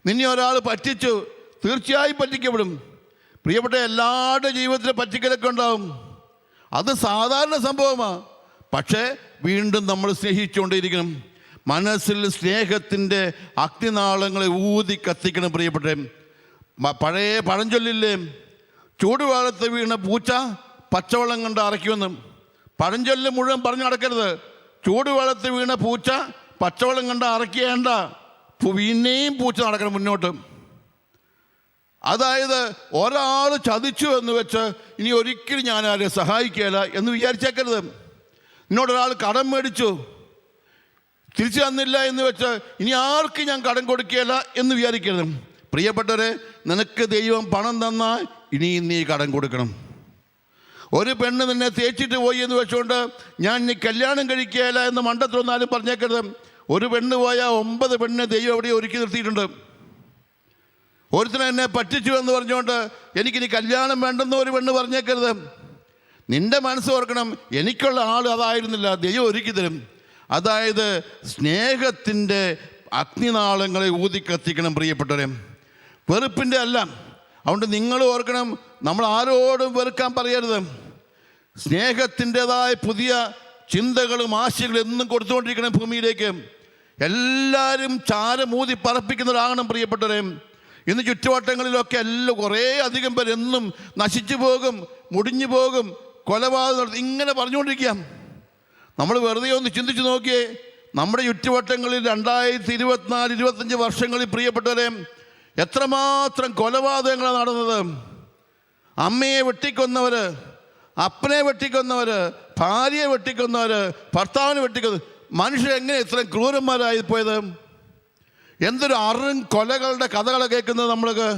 നിന്നെ ഒരാൾ പറ്റിച്ചു, തീർച്ചയായും പറ്റിക്കപ്പെടും. പ്രിയപ്പെട്ട എല്ലാവരുടെ ജീവിതത്തിൽ പറ്റിക്കലൊക്കെ ഉണ്ടാവും. അത് സാധാരണ സംഭവമാണ്. പക്ഷേ വീണ്ടും നമ്മൾ സ്നേഹിച്ചുകൊണ്ടേയിരിക്കണം. മനസ്സിൽ സ്നേഹത്തിൻ്റെ അഗ്നിനാളങ്ങളെ ഊതി കത്തിക്കണം. പ്രിയപ്പെട്ടെ, പഴയ പഴഞ്ചൊല്ലില്ലേ, ചൂടുവെള്ളത്ത് വീണ പൂച്ച പച്ചവെള്ളം കണ്ട് അരയ്ക്കുമെന്ന്. പഴഞ്ചൊല്ല് മുഴുവൻ പറഞ്ഞു നടക്കരുത്. ചൂടുവെള്ളത്ത് വീണ പൂച്ച പച്ചവെള്ളം കണ്ട് അരയ്ക്കേണ്ട, പിന്നെയും പൂച്ച നടക്കണം മുന്നോട്ട്. അതായത് ഒരാൾ ചതിച്ചു എന്ന് വെച്ച് ഇനി ഒരിക്കലും ഞാൻ ആരെ സഹായിക്കുകയില്ല എന്ന് വിചാരിച്ചേക്കരുത്. എന്നോടൊരാൾ കടം മേടിച്ചു, തിരിച്ചു തന്നില്ല എന്ന് വെച്ച് ഇനി ആർക്കും ഞാൻ കടം കൊടുക്കുകയില്ല എന്ന് വിചാരിക്കരുത്. പ്രിയപ്പെട്ടവരെ, നിനക്ക് ദൈവം പണം തന്നാൽ ഇനിയും നീ കടം കൊടുക്കണം. ഒരു പെണ്ണ് നിന്നെ തേച്ചിട്ട് പോയി എന്ന് വെച്ചുകൊണ്ട് ഞാൻ ഇനി കല്യാണം കഴിക്കുകയില്ല എന്ന് മണ്ടത്തൊന്നാലും പറഞ്ഞേക്കരുത്. ഒരു പെണ്ണ് പോയാൽ 9 പെണ്ണിനെ ദൈവം എവിടെ ഒരുക്കി നിർത്തിയിട്ടുണ്ട്. ഒരുത്തനെ എന്നെ പറ്റിച്ചു എന്ന് പറഞ്ഞുകൊണ്ട് എനിക്കിനി കല്യാണം വേണ്ടെന്ന് ഒരു പെണ്ണ് പറഞ്ഞേക്കരുത്. നിൻ്റെ മനസ്സ് ഓർക്കണം, എനിക്കുള്ള ആൾ അതായിരുന്നില്ല, ദൈവം ഒരുക്കി തരും. അതായത് സ്നേഹത്തിൻ്റെ അഗ്നിനാളങ്ങളെ ഊതിക്കത്തിക്കണം. പ്രിയപ്പെട്ടവരെ, വെറുപ്പിൻ്റെ അല്ല. അതുകൊണ്ട് നിങ്ങൾ ഓർക്കണം, നമ്മൾ ആരോടും വെറുക്കാൻ പറയരുത്. സ്നേഹത്തിൻ്റെതായ പുതിയ ചിന്തകളും ആശയങ്ങളും എന്നും കൊടുത്തുകൊണ്ടിരിക്കണം ഭൂമിയിലേക്ക്. എല്ലാവരും ചാരമൂതി പറപ്പിക്കുന്നവരാകണം. പ്രിയപ്പെട്ടവരെ, ഇന്ന് ചുറ്റുവട്ടങ്ങളിലൊക്കെ എല്ലാം കുറേ അധികം പേർ എന്നും നശിച്ചു പോകും, മുടിഞ്ഞു പോകും, കൊലപാതകം ഇങ്ങനെ പറഞ്ഞുകൊണ്ടിരിക്കാം. നമ്മൾ വെറുതെ ഒന്ന് ചിന്തിച്ച് നോക്കിയേ, നമ്മുടെ ചുറ്റുവട്ടങ്ങളിൽ 2024-25 വർഷങ്ങളിൽ പ്രിയപ്പെട്ടവരെ എത്രമാത്രം കൊലപാതകങ്ങളാണ് നടന്നത്. അമ്മയെ വെട്ടിക്കൊന്നവർ, അപ്പനെ വെട്ടിക്കൊന്നവർ, ഭാര്യയെ വെട്ടിക്കൊന്നവർ, ഭർത്താവിനെ വെട്ടിക്കൊന്നവർ. മനുഷ്യർ എങ്ങനെ ഇത്രയും ക്രൂരന്മാരായി പോയത്? എന്തൊരു കൊലകളുടെ കഥകളൊക്കെ കേൾക്കുന്നത് നമ്മൾക്ക്.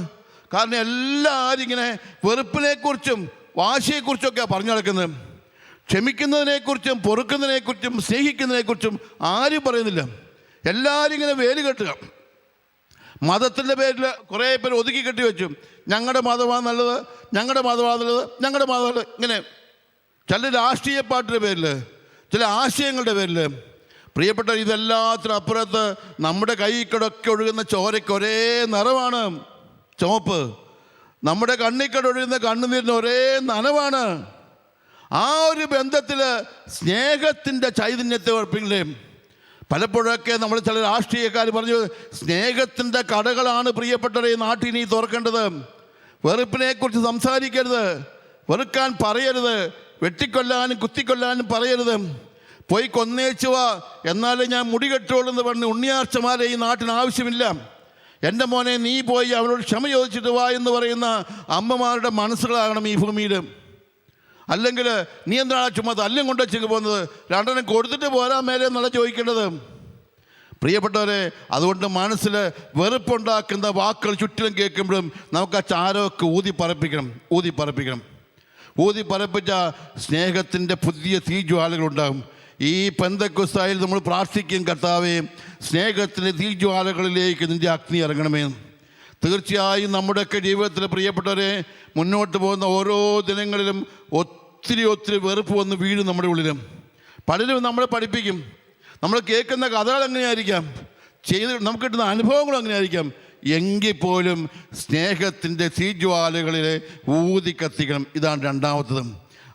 കാരണം എല്ലാവരും ഇങ്ങനെ വെറുപ്പിനെക്കുറിച്ചും വാശിയെക്കുറിച്ചൊക്കെയാണ് പറഞ്ഞു നടക്കുന്നത്. ക്ഷമിക്കുന്നതിനെക്കുറിച്ചും പൊറുക്കുന്നതിനെക്കുറിച്ചും സ്നേഹിക്കുന്നതിനെക്കുറിച്ചും ആരും പറയുന്നില്ല. എല്ലാവരും ഇങ്ങനെ വേലി കെട്ടുക. മതത്തിൻ്റെ പേരിൽ കുറേ പേര് ഒതുക്കി കെട്ടി വെച്ചു. ഞങ്ങളുടെ മതമാണ് നല്ലത്, ഞങ്ങളുടെ മതമാണ് നല്ലത്, ഞങ്ങളുടെ മതം. ഇങ്ങനെ ചില രാഷ്ട്രീയ പാർട്ടിയുടെ പേരിൽ, ചില ആശയങ്ങളുടെ പേരിൽ. പ്രിയപ്പെട്ട, ഇതെല്ലാത്തിനും അപ്പുറത്ത് നമ്മുടെ കൈക്കടൊക്കെ ഒഴുകുന്ന ചോരയ്ക്ക് ഒരേ നിറമാണ്, ചുവപ്പ്. നമ്മുടെ കണ്ണിക്കട ഒഴുകുന്ന കണ്ണുനീരിന് ഒരേ നനവാണ്. ആ ഒരു ബന്ധത്തിൽ സ്നേഹത്തിൻ്റെ ചൈതന്യത്തെ ഉറപ്പില്ലേ. പലപ്പോഴൊക്കെ നമ്മൾ ചില രാഷ്ട്രീയക്കാർ പറഞ്ഞു, സ്നേഹത്തിൻ്റെ കടകളാണ് പ്രിയപ്പെട്ടവരെ ഈ നാട്ടിൽ നീ തുറക്കേണ്ടത്. വെറുപ്പിനെക്കുറിച്ച് സംസാരിക്കരുത്, വെറുക്കാൻ പറയരുത്, വെട്ടിക്കൊല്ലാനും കുത്തിക്കൊല്ലാനും പറയരുത്. പോയി കൊന്നേച്ചുവാ, എന്നാലും ഞാൻ മുടി കെട്ടുള്ളൂ എന്ന് പറഞ്ഞ് ഉണ്ണിയാർച്ചമാരെ ഈ നാട്ടിന് ആവശ്യമില്ല. എൻ്റെ മോനെ നീ പോയി അവരോട് ക്ഷമ ചോദിച്ചിട്ട് വാ എന്ന് പറയുന്ന അമ്മമാരുടെ മനസ്സുകളാകണം ഈ ഭൂമിയിൽ. അല്ലെങ്കിൽ നീ എന്താണ് ചുമ്മാ തല്ലും കൊണ്ട് വെച്ച് പോകുന്നത്, രണ്ടെണ്ണം കൊടുത്തിട്ട് പോരാൻ മേലെ എന്നുള്ള ചോദിക്കേണ്ടത്. പ്രിയപ്പെട്ടവരെ, അതുകൊണ്ട് മനസ്സിൽ വെറുപ്പുണ്ടാക്കുന്ന വാക്കുകൾ ചുറ്റിലും കേൾക്കുമ്പോഴും നമുക്ക് ആ ചാരമൊക്കെ ഊതിപ്പറപ്പിച്ച സ്നേഹത്തിൻ്റെ പുതിയ തീജ്വാലകളുണ്ടാകും. ഈ പെന്തക്കോസ്തായിൽ നമ്മൾ പ്രാർത്ഥിക്കും, കർത്താവേ സ്നേഹത്തിൻ്റെ തീജ്വാലകളിലേക്ക് നിൻ്റെ അഗ്നി ഇറങ്ങണമേ. തീർച്ചയായും നമ്മുടെയൊക്കെ ജീവിതത്തിൽ പ്രിയപ്പെട്ടവരെ മുന്നോട്ട് പോകുന്ന ഓരോ ദിനങ്ങളിലും ഒത്തിരി വെറുപ്പ് വന്ന് വീഴും നമ്മുടെ ഉള്ളിലും. പലരും നമ്മളെ പഠിപ്പിക്കും. നമ്മൾ കേൾക്കുന്ന കഥകൾ എങ്ങനെയായിരിക്കാം, നമുക്ക് കിട്ടുന്ന അനുഭവങ്ങളും എങ്ങനെയായിരിക്കാം. എങ്കിൽ പോലും സ്നേഹത്തിൻ്റെ തീജ്വാലകളിലെ ഊതി കത്തിക്കണം. ഇതാണ് രണ്ടാമത്തതും.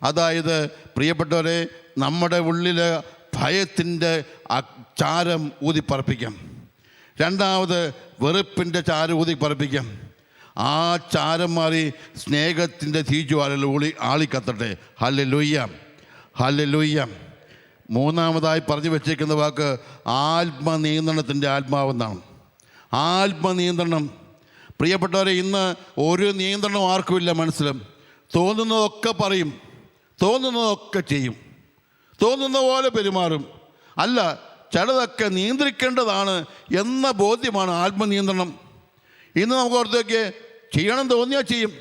അതായത് പ്രിയപ്പെട്ടവരെ, നമ്മുടെ ഉള്ളിൽ ഭയത്തിൻ്റെ ചാരം ഊതിപ്പറപ്പിക്കാം. രണ്ടാമത് വെറുപ്പിൻ്റെ ചാരം ഊതിപ്പറപ്പിക്കാം. ആ ചാരം മാറി സ്നേഹത്തിൻ്റെ തീജ്വാലയിൽ ആളിക്കത്തട്ടെ. Hallelujah, hallelujah. മൂന്നാമതായി പറഞ്ഞു വെച്ചേക്കുന്ന വാക്ക് ആത്മനിയന്ത്രണത്തിൻ്റെ ആത്മാവെന്നാണ്. ആത്മനിയന്ത്രണം. പ്രിയപ്പെട്ടവരെ, ഇന്ന് ഒരു നിയന്ത്രണം ആർക്കുമില്ല മനസ്സിലും. തോന്നുന്നതൊക്കെ പറയും, തോന്നുന്നതൊക്കെ ചെയ്യും, തോന്നുന്ന പോലെ പെരുമാറും. അല്ല, ചിലതൊക്കെ നിയന്ത്രിക്കേണ്ടതാണ് എന്ന ബോധ്യമാണ് ആത്മനിയന്ത്രണം. ഇന്ന് നമുക്ക് ഓർത്തേക്ക് ചെയ്യണം തോന്നിയാൽ ചെയ്യും.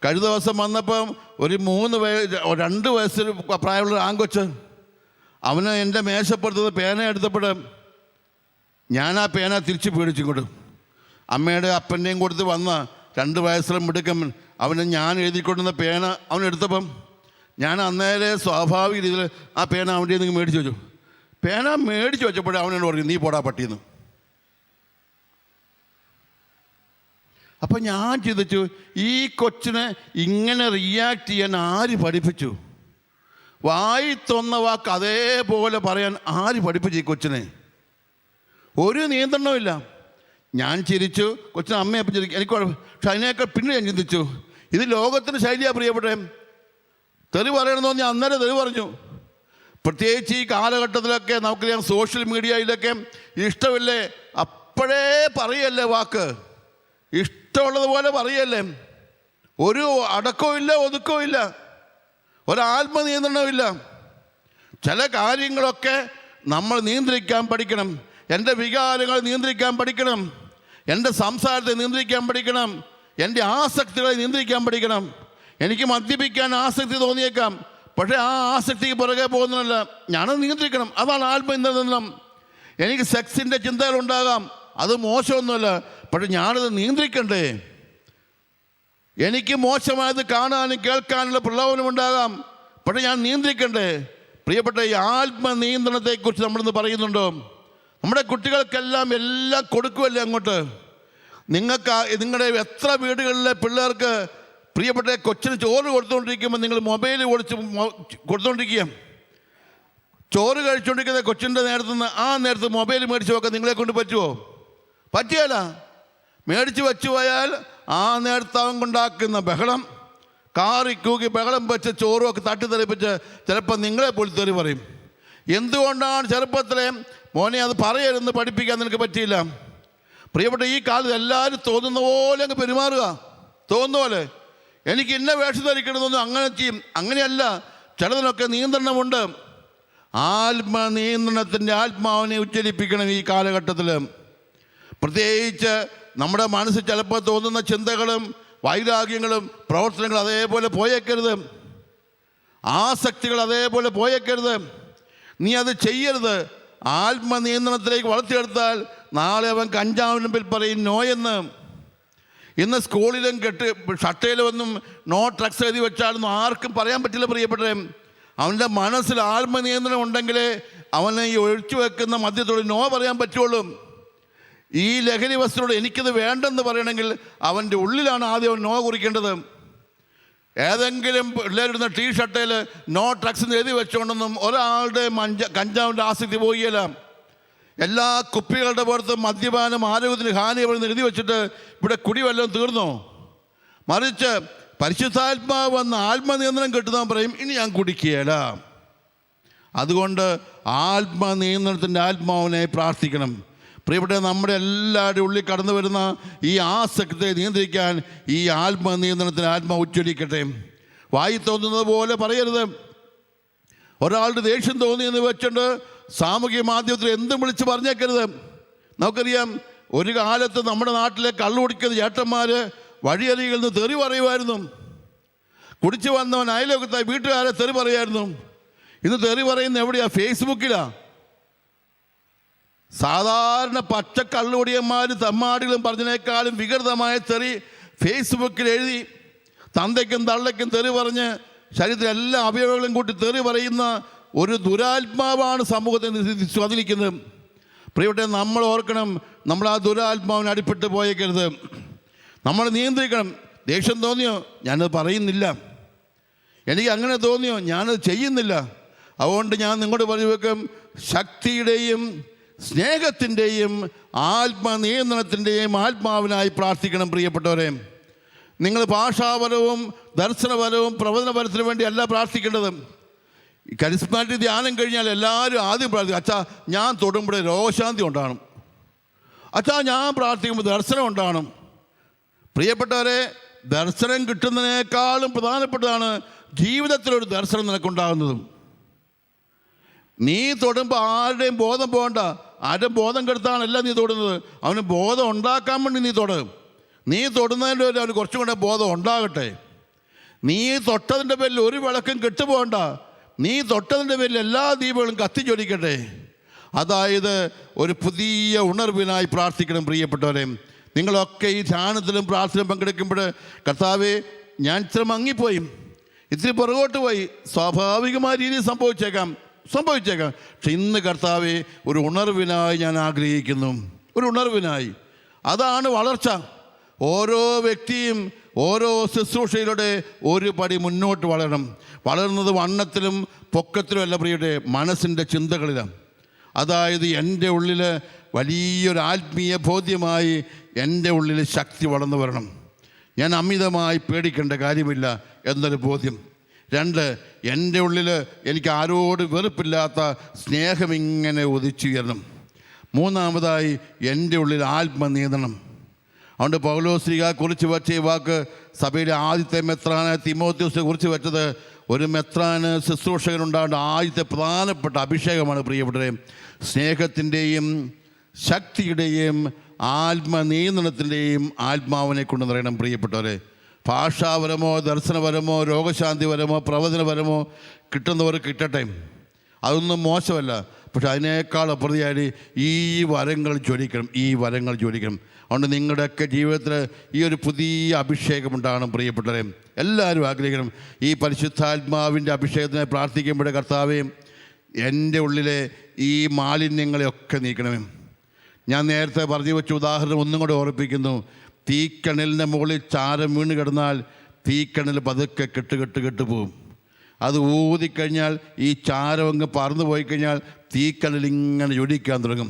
കഴിഞ്ഞ ദിവസം വന്നപ്പം ഒരു 2 വയസ്സിൽ പ്രായമുള്ള ആൺകൊച്ച്, അവന് എൻ്റെ മേശപ്പുറത്ത് പേന എടുത്തപ്പോൾ ഞാൻ ആ പേന തിരിച്ച് പേടിച്ചിങ്ങോട്ട് അമ്മയുടെ അപ്പൻ്റെയും കൊടുത്ത് വന്ന 2 വയസ്സിലും മിടുക്കൻ അവന് ഞാൻ എഴുതിക്കൊണ്ടുവന്ന പേന അവനെടുത്തപ്പം ഞാൻ അന്നേരെ സ്വാഭാവിക രീതിയിൽ ആ പേന അവൻ്റെ നിന്ന് മേടിച്ച് വെച്ചു. പേന മേടിച്ച് വെച്ചപ്പോഴേ അവനോട് പറഞ്ഞു, നീ പോടാ പട്ടിയെന്ന്. അപ്പം ഞാൻ ചിന്തിച്ചു, ഈ കൊച്ചിനെ ഇങ്ങനെ റിയാക്ട് ചെയ്യാൻ ആര് പഠിപ്പിച്ചു? വായി തൊന്ന വാക്ക് അതേപോലെ പറയാൻ ആര് പഠിപ്പിച്ചു ഈ കൊച്ചിനെ? ഒരു നിയന്ത്രണമില്ല. ഞാൻ ചിരിച്ചു, കൊച്ചിനെ അമ്മയപ്പം ചിരിക്കും, എനിക്ക് പക്ഷെ അതിനേക്കാൾ പിന്നെ ഞാൻ ചിന്തിച്ചു, ഇത് ലോകത്തിന് ശൈലിയാണ് പ്രിയപ്പെട്ടെ. തെറി പറയണമെന്ന് പറഞ്ഞാൽ അന്നേരം തെറി പറഞ്ഞു. പ്രത്യേകിച്ച് ഈ കാലഘട്ടത്തിലൊക്കെ നമുക്കറിയാം, സോഷ്യൽ മീഡിയയിലൊക്കെ ഇഷ്ടമില്ലേ അപ്പോഴേ പറയല്ലേ വാക്ക്, ഇഷ്ടമുള്ളതുപോലെ പറയല്ലേ. ഒരു അടക്കവും ഇല്ല, ഒതുക്കവും ഇല്ല, ഒരാത്മനിയന്ത്രണമില്ല. ചില കാര്യങ്ങളൊക്കെ നമ്മൾ നിയന്ത്രിക്കാൻ പഠിക്കണം. എൻ്റെ വികാരങ്ങൾ നിയന്ത്രിക്കാൻ പഠിക്കണം, എൻ്റെ സംസാരത്തെ നിയന്ത്രിക്കാൻ പഠിക്കണം, എൻ്റെ ആസക്തികളെ നിയന്ത്രിക്കാൻ പഠിക്കണം. എനിക്ക് മദ്യപിക്കാൻ ആസക്തി തോന്നിയേക്കാം, പക്ഷേ ആ ആസക്തിക്ക് പുറകെ പോകുന്നതല്ല, ഞാനത് നിയന്ത്രിക്കണം. അതാണ് ആത്മനിയന്ത്രണം. എനിക്ക് സെക്സിൻ്റെ ചിന്തകളുണ്ടാകാം, അത് മോശമൊന്നുമല്ല, പക്ഷെ ഞാനത് നിയന്ത്രിക്കണ്ടേ. എനിക്ക് മോശമായത് കാണാനും കേൾക്കാനുള്ള പ്രലോഭനമുണ്ടാകാം, പക്ഷെ ഞാൻ നിയന്ത്രിക്കണ്ടേ. പ്രിയപ്പെട്ട, ഈ ആത്മനിയന്ത്രണത്തെക്കുറിച്ച് നമ്മളിന്ന് പറയുന്നുണ്ടോ? നമ്മുടെ കുട്ടികൾക്കെല്ലാം എല്ലാം കൊടുക്കുമല്ലേ അങ്ങോട്ട്. നിങ്ങളുടെ എത്ര വീടുകളിലെ പിള്ളേർക്ക് പ്രിയപ്പെട്ട കൊച്ചിന് ചോറ് കൊടുത്തുകൊണ്ടിരിക്കുമ്പോൾ നിങ്ങൾ മൊബൈൽ കൊടുത്തുകൊണ്ടിരിക്കുക. ചോറ് കഴിച്ചുകൊണ്ടിരിക്കുന്ന കൊച്ചിൻ്റെ നേരത്തുനിന്ന് ആ നേരത്ത് മൊബൈൽ മേടിച്ച് വെക്കാൻ നിങ്ങളെ കൊണ്ട് പറ്റുമോ? പറ്റിയല്ല. മേടിച്ച് വെച്ചു പോയാൽ ആ നേരത്ത് അവൻ കൊണ്ടാക്കുന്ന ബഹളം, കാറി കൂക്കി ബഹളം വെച്ച് ചോറുമൊക്കെ തട്ടിത്തെറിപ്പിച്ച് ചിലപ്പോൾ നിങ്ങളെ പോലും തെറി പറയും. എന്തുകൊണ്ടാണ് ചെറുപ്പത്തിലെ മോനെ അത് പറയരുതെന്ന് പഠിപ്പിക്കാൻ നിനക്ക് പറ്റിയില്ല? പ്രിയപ്പെട്ട, ഈ കാലത്ത് എല്ലാവരും തോന്നുന്ന പോലെ അങ്ങ് പെരുമാറുക. തോന്നുന്ന പോലെ എനിക്ക് ഇന്ന വേഷം ധരിക്കണമെന്നൊന്നും അങ്ങനെ ചെയ്യും. അങ്ങനെയല്ല, ചിലതിനൊക്കെ നിയന്ത്രണമുണ്ട്. ആത്മനിയന്ത്രണത്തിൻ്റെ ആത്മാവിനെ ഉജ്ജ്വലിപ്പിക്കണം ഈ കാലഘട്ടത്തിൽ. പ്രത്യേകിച്ച് നമ്മുടെ മനസ്സിൽ ചിലപ്പോൾ തോന്നുന്ന ചിന്തകളും വൈരാഗ്യങ്ങളും പ്രവർത്തനങ്ങളും അതേപോലെ പോയേക്കരുത്, ആസക്തികൾ അതേപോലെ പോയേക്കരുത്. നീ അത് ചെയ്യരുത്. ആത്മനിയന്ത്രണത്തിലേക്ക് വളർത്തിയെടുത്താൽ നാളെ അവൻ കഞ്ചാവിന് മുമ്പിൽ പറയും നോ എന്ന്. ഇന്ന് സ്കൂളിലും ഷട്ടയിലൊന്നും നോ ഡ്രഗ്സ് എഴുതി വെച്ചാലൊന്നും ആർക്കും പറയാൻ പറ്റില്ല പ്രിയപ്പെട്ടേ. അവൻ്റെ മനസ്സിൽ ആത്മനിയന്ത്രണം ഉണ്ടെങ്കിലേ അവനെ ഈ ഒഴിച്ചു വെക്കുന്ന മദ്യത്തോട് നോ പറയാൻ പറ്റുള്ളൂ. ഈ ലഹരി വസ്തുക്കളോട് എനിക്കിത് വേണ്ടെന്ന് പറയണമെങ്കിൽ അവൻ്റെ ഉള്ളിലാണ് ആദ്യം അവൻ നോ കുറിക്കേണ്ടത്. ഏതെങ്കിലും പിള്ളേരിടുന്ന ടീഷർട്ടിൽ നോ ഡ്രഗ്സ് എന്ന് എഴുതി വെച്ചുകൊണ്ടൊന്നും ഒരാളുടെ കഞ്ചാവിൻ്റെ ആസക്തി പോവുകയില്ല. എല്ലാ കുപ്പികളുടെ പുറത്ത് മദ്യപാനം ആരോഗ്യത്തിന് ഹാനി വരുന്ന എഴുതി വെച്ചിട്ട് ഇവിടെ കുടി വല്ലതും തീർന്നോ? മറിച്ച് പരിശുദ്ധാത്മാവ് വന്ന് ആത്മനിയന്ത്രണം കിട്ടുന്നവൻ പറയും, ഇനി ഞാൻ കുടിക്കുകയില്ല. അതുകൊണ്ട് ആത്മനിയന്ത്രണത്തിൻ്റെ ആത്മാവിനെ പ്രാർത്ഥിക്കണം. പ്രിയപ്പെട്ട, നമ്മുടെ എല്ലാവരുടെ ഉള്ളിൽ കടന്നു വരുന്ന ഈ ആസക്തിയെ നിയന്ത്രിക്കാൻ ഈ ആത്മനിയന്ത്രണത്തിന് ആത്മാവ് ഉജ്ജ്വലിക്കട്ടെ. വായി തോന്നുന്നത് പോലെ പറയരുത്. ഒരാളുടെ ദേഷ്യം തോന്നിയെന്ന് വെച്ചുകൊണ്ട് സാമൂഹ്യ മാധ്യമത്തിൽ എന്തും വിളിച്ച് പറഞ്ഞേക്കരുത്. നമുക്കറിയാം, ഒരു കാലത്ത് നമ്മുടെ നാട്ടിലെ കള്ളു കുടിക്കുന്ന ചേട്ടന്മാർ വഴിയരികിൽ നിന്ന് തെറി പറയുമായിരുന്നു. കുടിച്ചു വന്നവൻ അയലോകത്തായി വീട്ടുകാരെ തെറി പറയുമായിരുന്നു. ഇന്ന് തെറി പറയുന്ന എവിടെയാണ്? ഫേസ്ബുക്കിലാണ്. സാധാരണ പച്ചക്കള്ളുകുടിയന്മാർ തമ്മാടികളും പറഞ്ഞതിനേക്കാളും വികൃതമായ തെറി ഫേസ്ബുക്കിൽ എഴുതി തന്തയ്ക്കും തള്ളയ്ക്കും തെറി പറഞ്ഞ് ശരീരത്തിലെ എല്ലാ അവയവങ്ങളും കൂട്ടി തെറി പറയുന്ന ഒരു ദുരാത്മാവാണ് സമൂഹത്തെ സ്വാധീനിക്കുന്നത്. പ്രിയപ്പെട്ട, നമ്മൾ ഓർക്കണം, നമ്മൾ ആ ദുരാത്മാവിന് അടിപ്പെട്ട് പോയേക്കരുത്. നമ്മൾ നിയന്ത്രിക്കണം. ദേഷ്യം തോന്നിയോ? ഞാനത് പറയുന്നില്ല. എനിക്ക് അങ്ങനെ തോന്നിയോ? ഞാനത് ചെയ്യുന്നില്ല. അതുകൊണ്ട് ഞാൻ നിങ്ങളോട് പറഞ്ഞു വെക്കും, ശക്തിയുടെയും സ്നേഹത്തിൻ്റെയും ആത്മനിയന്ത്രണത്തിൻ്റെയും ആത്മാവിനായി പ്രാർത്ഥിക്കണം. പ്രിയപ്പെട്ടവരെ, നിങ്ങൾ ഭാഷാപരവും ദർശനപരവും പ്രവചനപരത്തിനു വേണ്ടി അല്ല പ്രാർത്ഥിക്കേണ്ടത്. ഈ കരിസ്മാറ്റിക് ധ്യാനം കഴിഞ്ഞാൽ എല്ലാവരും ആദ്യം പ്രാർത്ഥിക്കും, അച്ഛാ ഞാൻ തൊടുമ്പോൾ രോഗശാന്തി ഉണ്ടാകണം, അച്ഛാ ഞാൻ പ്രാർത്ഥിക്കുമ്പോൾ ദർശനം ഉണ്ടാകണം. പ്രിയപ്പെട്ടവരെ, ദർശനം കിട്ടുന്നതിനേക്കാളും പ്രധാനപ്പെട്ടതാണ് ജീവിതത്തിലൊരു ദർശനം നിനക്കുണ്ടാകുന്നതും. നീ തൊടുമ്പോൾ ആരുടെയും ബോധം പോകണ്ട, ആരുടെയും ബോധം കെടുത്താണല്ല നീ തൊടുന്നത്, അവന് ബോധം ഉണ്ടാക്കാൻ വേണ്ടി നീ തൊട്. നീ തൊടുന്നതിൻ്റെ പേരിൽ അവന് കുറച്ചും കൂടെ ബോധം ഉണ്ടാകട്ടെ. നീ തൊട്ടതിൻ്റെ പേരിൽ ഒരു വിളക്കും കെട്ടുപോകണ്ട, നീ തൊട്ടതിൻ്റെ പേരിൽ എല്ലാ ദീപങ്ങളും കത്തിച്ചൊലിക്കട്ടെ. അതായത് ഒരു പുതിയ ഉണർവിനായി പ്രാർത്ഥിക്കണം. പ്രിയപ്പെട്ടവരെ, നിങ്ങളൊക്കെ ഈ ധ്യാനത്തിലും പ്രാർത്ഥനയിലും പങ്കെടുക്കുമ്പോൾ കർത്താവേ ഞാൻ ഇച്ചിരി മങ്ങിപ്പോയി, ഇത്തിരി പുറകോട്ട് പോയി, സ്വാഭാവികമായ രീതിയിൽ സംഭവിച്ചേക്കാം. പക്ഷെ ഇന്ന് കർത്താവേ ഒരു ഉണർവിനായി ഞാൻ ആഗ്രഹിക്കുന്നു, ഒരു ഉണർവിനായി. അതാണ് വളർച്ച. ഓരോ വ്യക്തിയും ഓരോ ശുശ്രൂഷയിലൂടെ ഒരു പടി മുന്നോട്ട് വളരണം. വളരുന്നത് വണ്ണത്തിലും പൊക്കത്തിലും അല്ല പ്രിയരെ, മനസ്സിൻ്റെ ചിന്തകളിലാണ്. അതായത് എൻ്റെ ഉള്ളിൽ വലിയൊരു ആത്മീയ ബോധ്യമായി എൻ്റെ ഉള്ളിൽ ശക്തി വളർന്നു വരണം. ഞാൻ അമിതമായി പേടിക്കേണ്ട കാര്യമില്ല എന്നൊരു ബോധ്യം. 2, എൻ്റെ ഉള്ളിൽ എനിക്ക് ആരോട് വെറുപ്പില്ലാത്ത സ്നേഹം ഇങ്ങനെ ഉദിച്ചുയരണം. 3, എൻ്റെ ഉള്ളിൽ ആത്മനിയന്ത്രണം. അതുകൊണ്ട് പൗലോസ്ലീഹ കുറിച്ച് വച്ച ഈ വാക്ക് സഭയിലെ ആദ്യത്തെ മെത്രാന് തിമോത്തിയോസിനെ കുറിച്ച് വെച്ചത് ഒരു മെത്രാന് ശുശ്രൂഷകനുണ്ടാകേണ്ട ആദ്യത്തെ പ്രധാനപ്പെട്ട അഭിഷേകമാണ്. പ്രിയപ്പെട്ടവരെ, സ്നേഹത്തിൻ്റെയും ശക്തിയുടെയും ആത്മനിയന്ത്രണത്തിൻ്റെയും ആത്മാവിനെ കൊണ്ട് നിറയണം. പ്രിയപ്പെട്ടവരെ, ഭാഷാപരമോ ദർശനപരമോ രോഗശാന്തിപരമോ പ്രവചനപരമോ കിട്ടുന്നവർ കിട്ടട്ടെ, അതൊന്നും മോശമല്ല. പക്ഷെ അതിനേക്കാൾ അപ്രതിയായി ഈ വരങ്ങൾ ജ്വലിക്കണം. അതുകൊണ്ട് നിങ്ങളുടെയൊക്കെ ജീവിതത്തിൽ ഈ ഒരു പുതിയ അഭിഷേകം ഉണ്ടാകണം. പ്രിയപ്പെട്ടവരെ, എല്ലാവരും ആഗ്രഹിക്കണം ഈ പരിശുദ്ധാത്മാവിൻ്റെ അഭിഷേകത്തിനെ പ്രാർത്ഥിക്കുമ്പോഴേ കർത്താവേ എൻ്റെ ഉള്ളിലെ ഈ മാലിന്യങ്ങളെയൊക്കെ നീക്കണമേ. ഞാൻ നേരത്തെ പറഞ്ഞു വെച്ച ഉദാഹരണം ഒന്നും കൂടെ ഓർപ്പിക്കുന്നു. തീക്കണലിൻ്റെ മുകളിൽ ചാരം വീണ് കിടന്നാൽ തീക്കണൽ പതുക്കെ കെട്ട് പോകും. അത് ഊതിക്കഴിഞ്ഞാൽ ഈ ചാരം അങ്ങ് പറന്നു പോയി കഴിഞ്ഞാൽ തീക്കണൽ ഇങ്ങനെ ജ്വലിക്കാൻ തുടങ്ങും.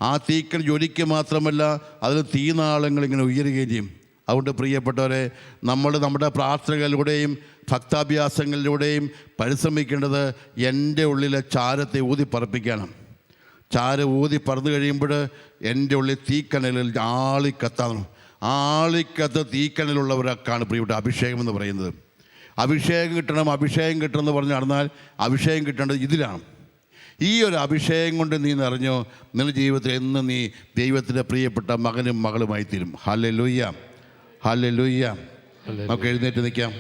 ആ തീക്കണൽ ജ്വലിക്കുക മാത്രമല്ല, അതിൽ തീനാളങ്ങൾ ഇങ്ങനെ ഉയരുകയും ചെയ്യും. അതുകൊണ്ട് പ്രിയപ്പെട്ടവരെ, നമ്മുടെ പ്രാർത്ഥനകളിലൂടെയും ഭക്താഭ്യാസങ്ങളിലൂടെയും പരിശ്രമിക്കേണ്ടത് എൻ്റെ ഉള്ളിലെ ചാരത്തെ ഊതിപ്പറപ്പിക്കാനാണ്. ചാരം ഊതി പറന്നു കഴിയുമ്പോൾ എൻ്റെ ഉള്ളിൽ തീക്കണലിൽ ആളിക്കത്ത് തീക്കണലുള്ളവരൊക്കെയാണ് പ്രിയപ്പെട്ട അഭിഷേകം എന്ന് പറയുന്നത്. അഭിഷേകം കിട്ടണം എന്ന് പറഞ്ഞ് നടന്നാൽ അഭിഷേകം കിട്ടേണ്ടത് ഇതിലാണ്. ഈ ഒരു അഭിഷേകം കൊണ്ട് നീ നിറഞ്ഞോ, നിന്റെ ജീവിതത്തിൽ എന്നും നീ ദൈവത്തിൻ്റെ പ്രിയപ്പെട്ട മകനും മകളുമായി തീരും. Hallelujah, hallelujah. നമുക്ക് എഴുന്നേറ്റ് നിൽക്കാം.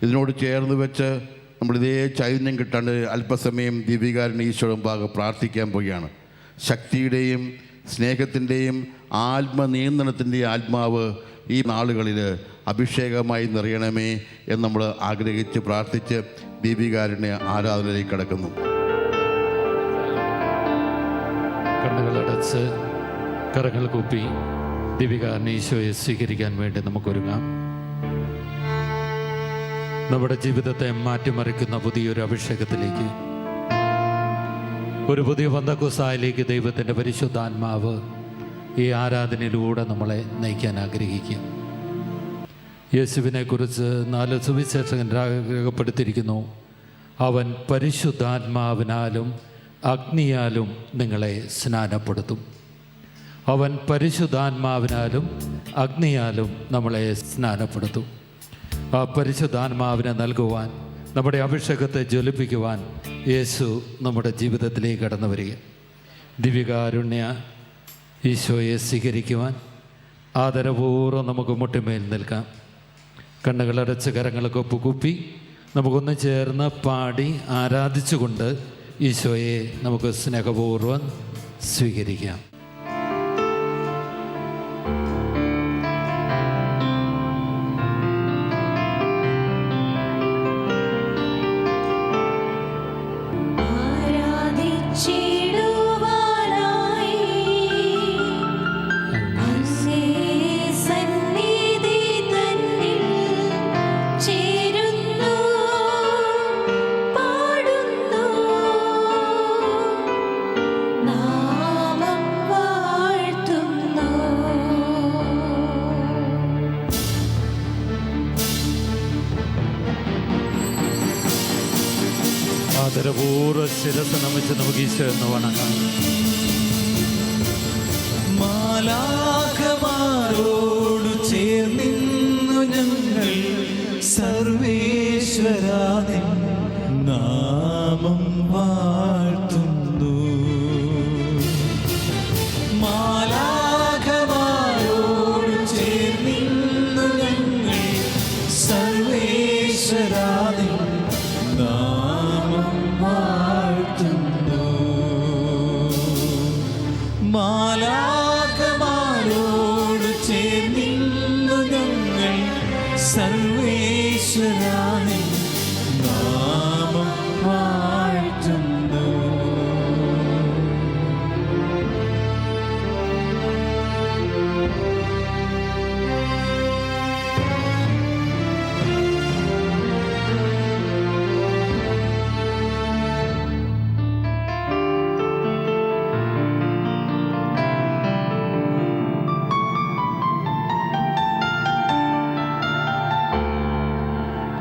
ഇതിനോട് ചേർന്ന് വെച്ച് നമ്മളിതേ ചൈതന്യം കിട്ടാണ്ട് അല്പസമയം ദീപികാരൻ ഈശോയുടെ ഭാഗം പ്രാർത്ഥിക്കാൻ പോവുകയാണ്. ശക്തിയുടെയും സ്നേഹത്തിൻ്റെയും ആത്മനിയന്ത്രണത്തിൻ്റെയും ആത്മാവ് ഈ നാളുകളിൽ അഭിഷേകമായി നിറയണമേ എന്ന് നമ്മൾ ആഗ്രഹിച്ച് പ്രാർത്ഥിച്ച് ദീപികാരനെ ആരാധനയിലേക്ക് കടക്കുന്നു. കണ്ണുകളടച്ച് കരങ്ങൾ കൂപ്പി ദീപികാരനെ ഈശോയെ സ്വീകരിക്കാൻ വേണ്ടി നമുക്കൊരുങ്ങാം. നമ്മുടെ ജീവിതത്തെ മാറ്റിമറിക്കുന്ന പുതിയൊരു അഭിഷേകത്തിലേക്ക്, ഒരു പുതിയ പന്തക്കുസായിലേക്ക് ദൈവത്തിൻ്റെ പരിശുദ്ധാത്മാവ് ഈ ആരാധനയിലൂടെ നമ്മളെ നയിക്കാൻ ആഗ്രഹിക്കുക. യേശുവിനെ കുറിച്ച് 4 സുവിശേഷകൻ രേഖപ്പെടുത്തിയിരിക്കുന്നു. അവൻ പരിശുദ്ധാത്മാവിനാലും അഗ്നിയാലും നിങ്ങളെ സ്നാനപ്പെടുത്തും. അവൻ പരിശുദ്ധാത്മാവിനാലും അഗ്നിയാലും നമ്മളെ സ്നാനപ്പെടുത്തും. ആ പരിശുദ്ധാത്മാവിനെ നൽകുവാൻ, നമ്മുടെ അഭിഷേകത്തെ ജ്വലിപ്പിക്കുവാൻ യേശു നമ്മുടെ ജീവിതത്തിലേക്ക് കടന്നു വരിക. ദിവ്യകാരുണ്യ ഈശോയെ സ്വീകരിക്കുവാൻ ആദരപൂർവ്വം നമുക്ക് മുട്ടുമേൽ നിൽക്കാം. കണ്ണുകളടച്ച് കരങ്ങളൊക്കെ ഒപ്പുകൂപ്പി നമുക്കൊന്ന് ചേർന്ന് പാടി ആരാധിച്ചുകൊണ്ട് ഈശോയെ നമുക്ക് സ്നേഹപൂർവ്വം സ്വീകരിക്കാം. ചേരുന്നു പാടുന്നു ആദരപൂർവ്വ ശിരസ് നമിച്ച് നമുക്ക് ഈശോ എന്ന് വണങ്ങാം. മാലാഖമാരോടു ചേർന്നിന്നു ഞങ്ങൾ സർവേശ്വരാനിൻ നാമം വാഴ്ത്തുന്നു. മാലാഖമാരോടു ചേർന്നിന്നു ഞങ്ങൾ സർവേശ്വരാനിൻ നാമം വാഴ്ത്തുന്നു. മാലാഖമാരോടു ചേർന്നിന്നു ഞങ്ങൾ സർവേശ്വരാനിൻ നാമം വാഴ്ത്തുന്നു.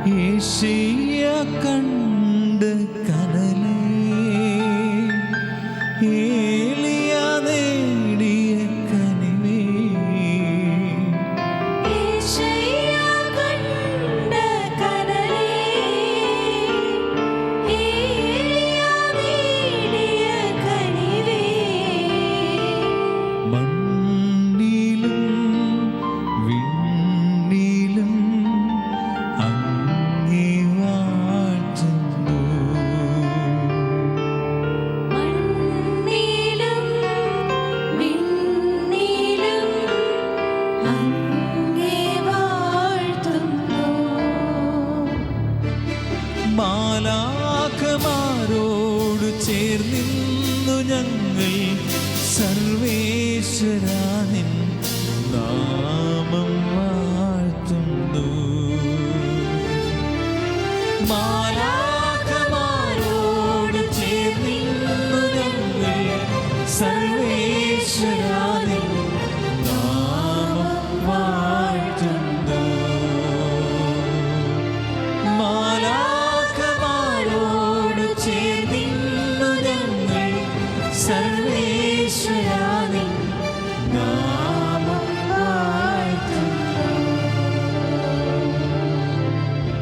യേശയ്യ കണ്ട് കനലേ ഏലിയ നേടിയ കനിവേ യേശയ്യ കണ്ട കനലേ ഏലിയ നേടിയ കനിവേ മണ്ണിലും വിണ്ണിലും അങ്ങേ വാഴ്ത്തുന്നു. മണ്ണിലും വിണ്ണിലും അങ്ങേ വാഴ്ത്തുന്നു. മാലാഖമാരോടു ചേർന്നിന്നു ഞങ്ങൾ സർവേശ്വരാനിൻ നാമം വാഴ്ത്തുന്നു. മാലാഖമാരോടു ചേർന്നിന്നു ഞങ്ങൾ സർവേശ്വരാനിൻ നാമം വാഴ്ത്തുന്നു. മാലാഖമാരോടു ചേർന്നിന്നു ഞങ്ങൾ സർവേശ്വരാനിൻ നാമം വാഴ്ത്തുന്നു.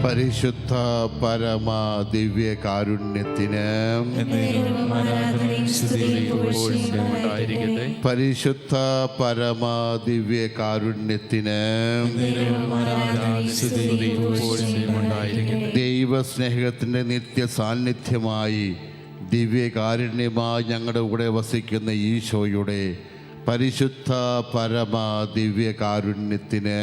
പരിശുദ്ധ പരമ ദിവ്യ കാരുണ്യത്തിന് എന്നേരവും ആരാധനയും സ്തുതിയും പുകഴ്ചയും ഉണ്ടായിരിക്കട്ടെ. പരിശുദ്ധ പരമ ദിവ്യ കാരുണ്യത്തിന് എന്നേരവും ആരാധനയും സ്തുതിയും പുകഴ്ചയും ഉണ്ടായിരിക്കട്ടെ. ദൈവസ്നേഹത്തിൻ്റെ നിത്യ സാന്നിധ്യമായി ദിവ്യകാരുണ്യമായി ഞങ്ങളുടെ കൂടെ വസിക്കുന്ന ഈശോയുടെ പരിശുദ്ധ പരമ ദിവ്യ കാരുണ്യത്തിന്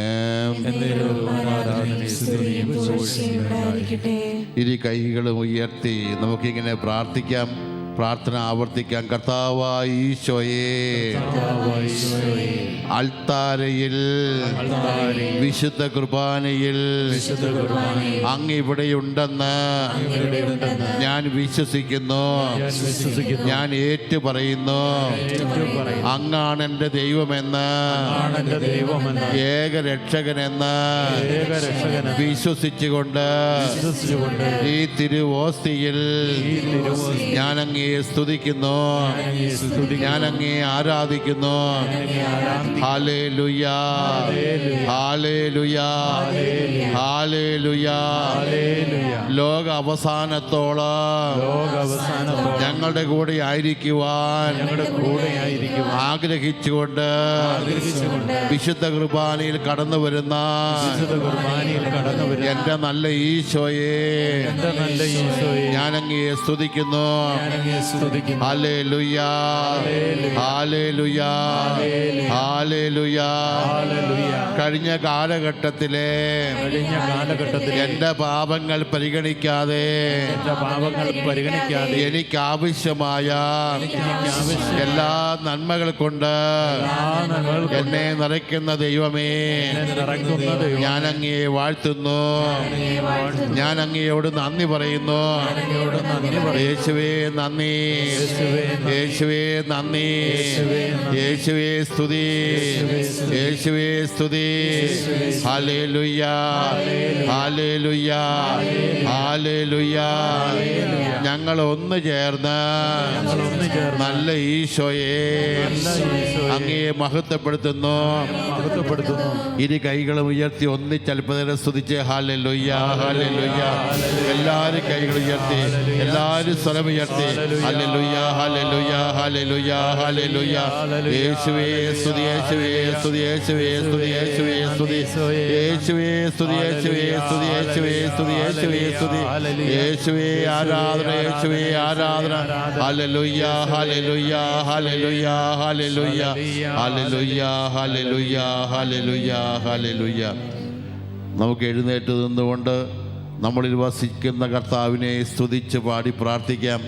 എന്നേരവും ആരാധനയും സ്തുതിയും പുകഴ്ചയും ഉണ്ടായിരിക്കട്ടെ. ഇരു കൈകളും ഉയർത്തി നമുക്കിങ്ങനെ പ്രാർത്ഥിക്കാം. പ്രാർത്ഥന ആവർത്തിക്കാം. കർത്താവായ ഈശോയെ, അൾത്താരയിൽ വിശുദ്ധ കുർബാനയിൽ അങ്ങ് ഇവിടെയുണ്ടെന്ന് ഞാൻ വിശ്വസിക്കുന്നു. ഞാൻ ഏറ്റുപറയുന്നു. അങ്ങാണ് എൻ്റെ ദൈവമെന്ന്, ഏകരക്ഷകനെന്ന് വിശ്വസിച്ചുകൊണ്ട് ഈ തിരുവോസ്തിയിൽ ഞാൻ അങ്ങേ സ്തുതിക്കുന്നു, ഞാൻ അങ്ങേ ആരാധിക്കുന്നു. ഹല്ലേലൂയ, ഹല്ലേലൂയ, ഹല്ലേലൂയ. ലോക അവസാനത്തോളം ഞങ്ങളുടെ കൂടെ ആയിരിക്കുവാൻ ആഗ്രഹിച്ചുകൊണ്ട് വിശുദ്ധ കുർബാനയിൽ കടന്നു വരുന്ന എൻ്റെ നല്ല ഈശോയെ ഞാൻ അങ്ങേ സ്തുതിക്കുന്നു. ഹല്ലേലൂയ, ഹല്ലേലൂയ, ഹല്ലേലൂയ. കഴിഞ്ഞ കാലഘട്ടത്തിലെ എൻ്റെ പാപങ്ങൾ പരിഗണിക്കാതെ എനിക്ക് ആവശ്യമായ എല്ലാ നന്മകൾ കൊണ്ട് എന്നെ നിറയ്ക്കുന്ന ദൈവമേ, ഞാൻ അങ്ങയെ വാഴ്ത്തുന്നു. ഞാൻ അങ്ങയോട് നന്ദി പറയുന്നു. യേശുവേ നന്ദി, യേശുവേ നന്ദി, യേശുവേ സ്തുതി, യേശുവേ സ്തുതി. ഹല്ലേലൂയ, ഹല്ലേലൂയ, ഹല്ലേലൂയ. ഞങ്ങൾ ഒന്ന് ചേർന്ന് നല്ല ഈശോയെ അങ്ങയെ മഹത്വപ്പെടുത്തുന്നു. ഇരു കൈകളും ഉയർത്തി ഒന്നിച്ചൽപ്പതരെ സ്തുതിച്ച് ഹല്ലേലൂയ, ഹല്ലേലൂയ. എല്ലാവരും കൈകൾ ഉയർത്തി, എല്ലാവരും സ്വരം ഉയർത്തി ഹല്ലേലൂയ, ഹല്ലേലൂയ, ഹല്ലേലൂയ, ഹല്ലേലൂയ. യേശുവേ സ്തുതി, യേശുവേ സ്തുതി, യേശുവേ സ്തുതി, യേശുവേ സ്തുതി, യേശുവേ സ്തുതി, യേശുവേ സ്തുതി, യേശുവേ സ്തുതി, യേശുവേ സ്തുതി, യേശുവേ ആരാധന, യേശുവേ ആരാധന. ഹല്ലേലൂയ, ഹല്ലേലൂയ, ഹല്ലേലൂയ, ഹല്ലേലൂയ, ഹല്ലേലൂയ, ഹല്ലേലൂയ, ഹല്ലേലൂയ, ഹല്ലേലൂയ. നമുക്ക് എഴുന്നേറ്റ് നിന്നുകൊണ്ട് നമ്മളിൽ വസിക്കുന്ന കർത്താവിനെ സ്തുതിച്ച് പാടി പ്രാർത്ഥിക്കാം.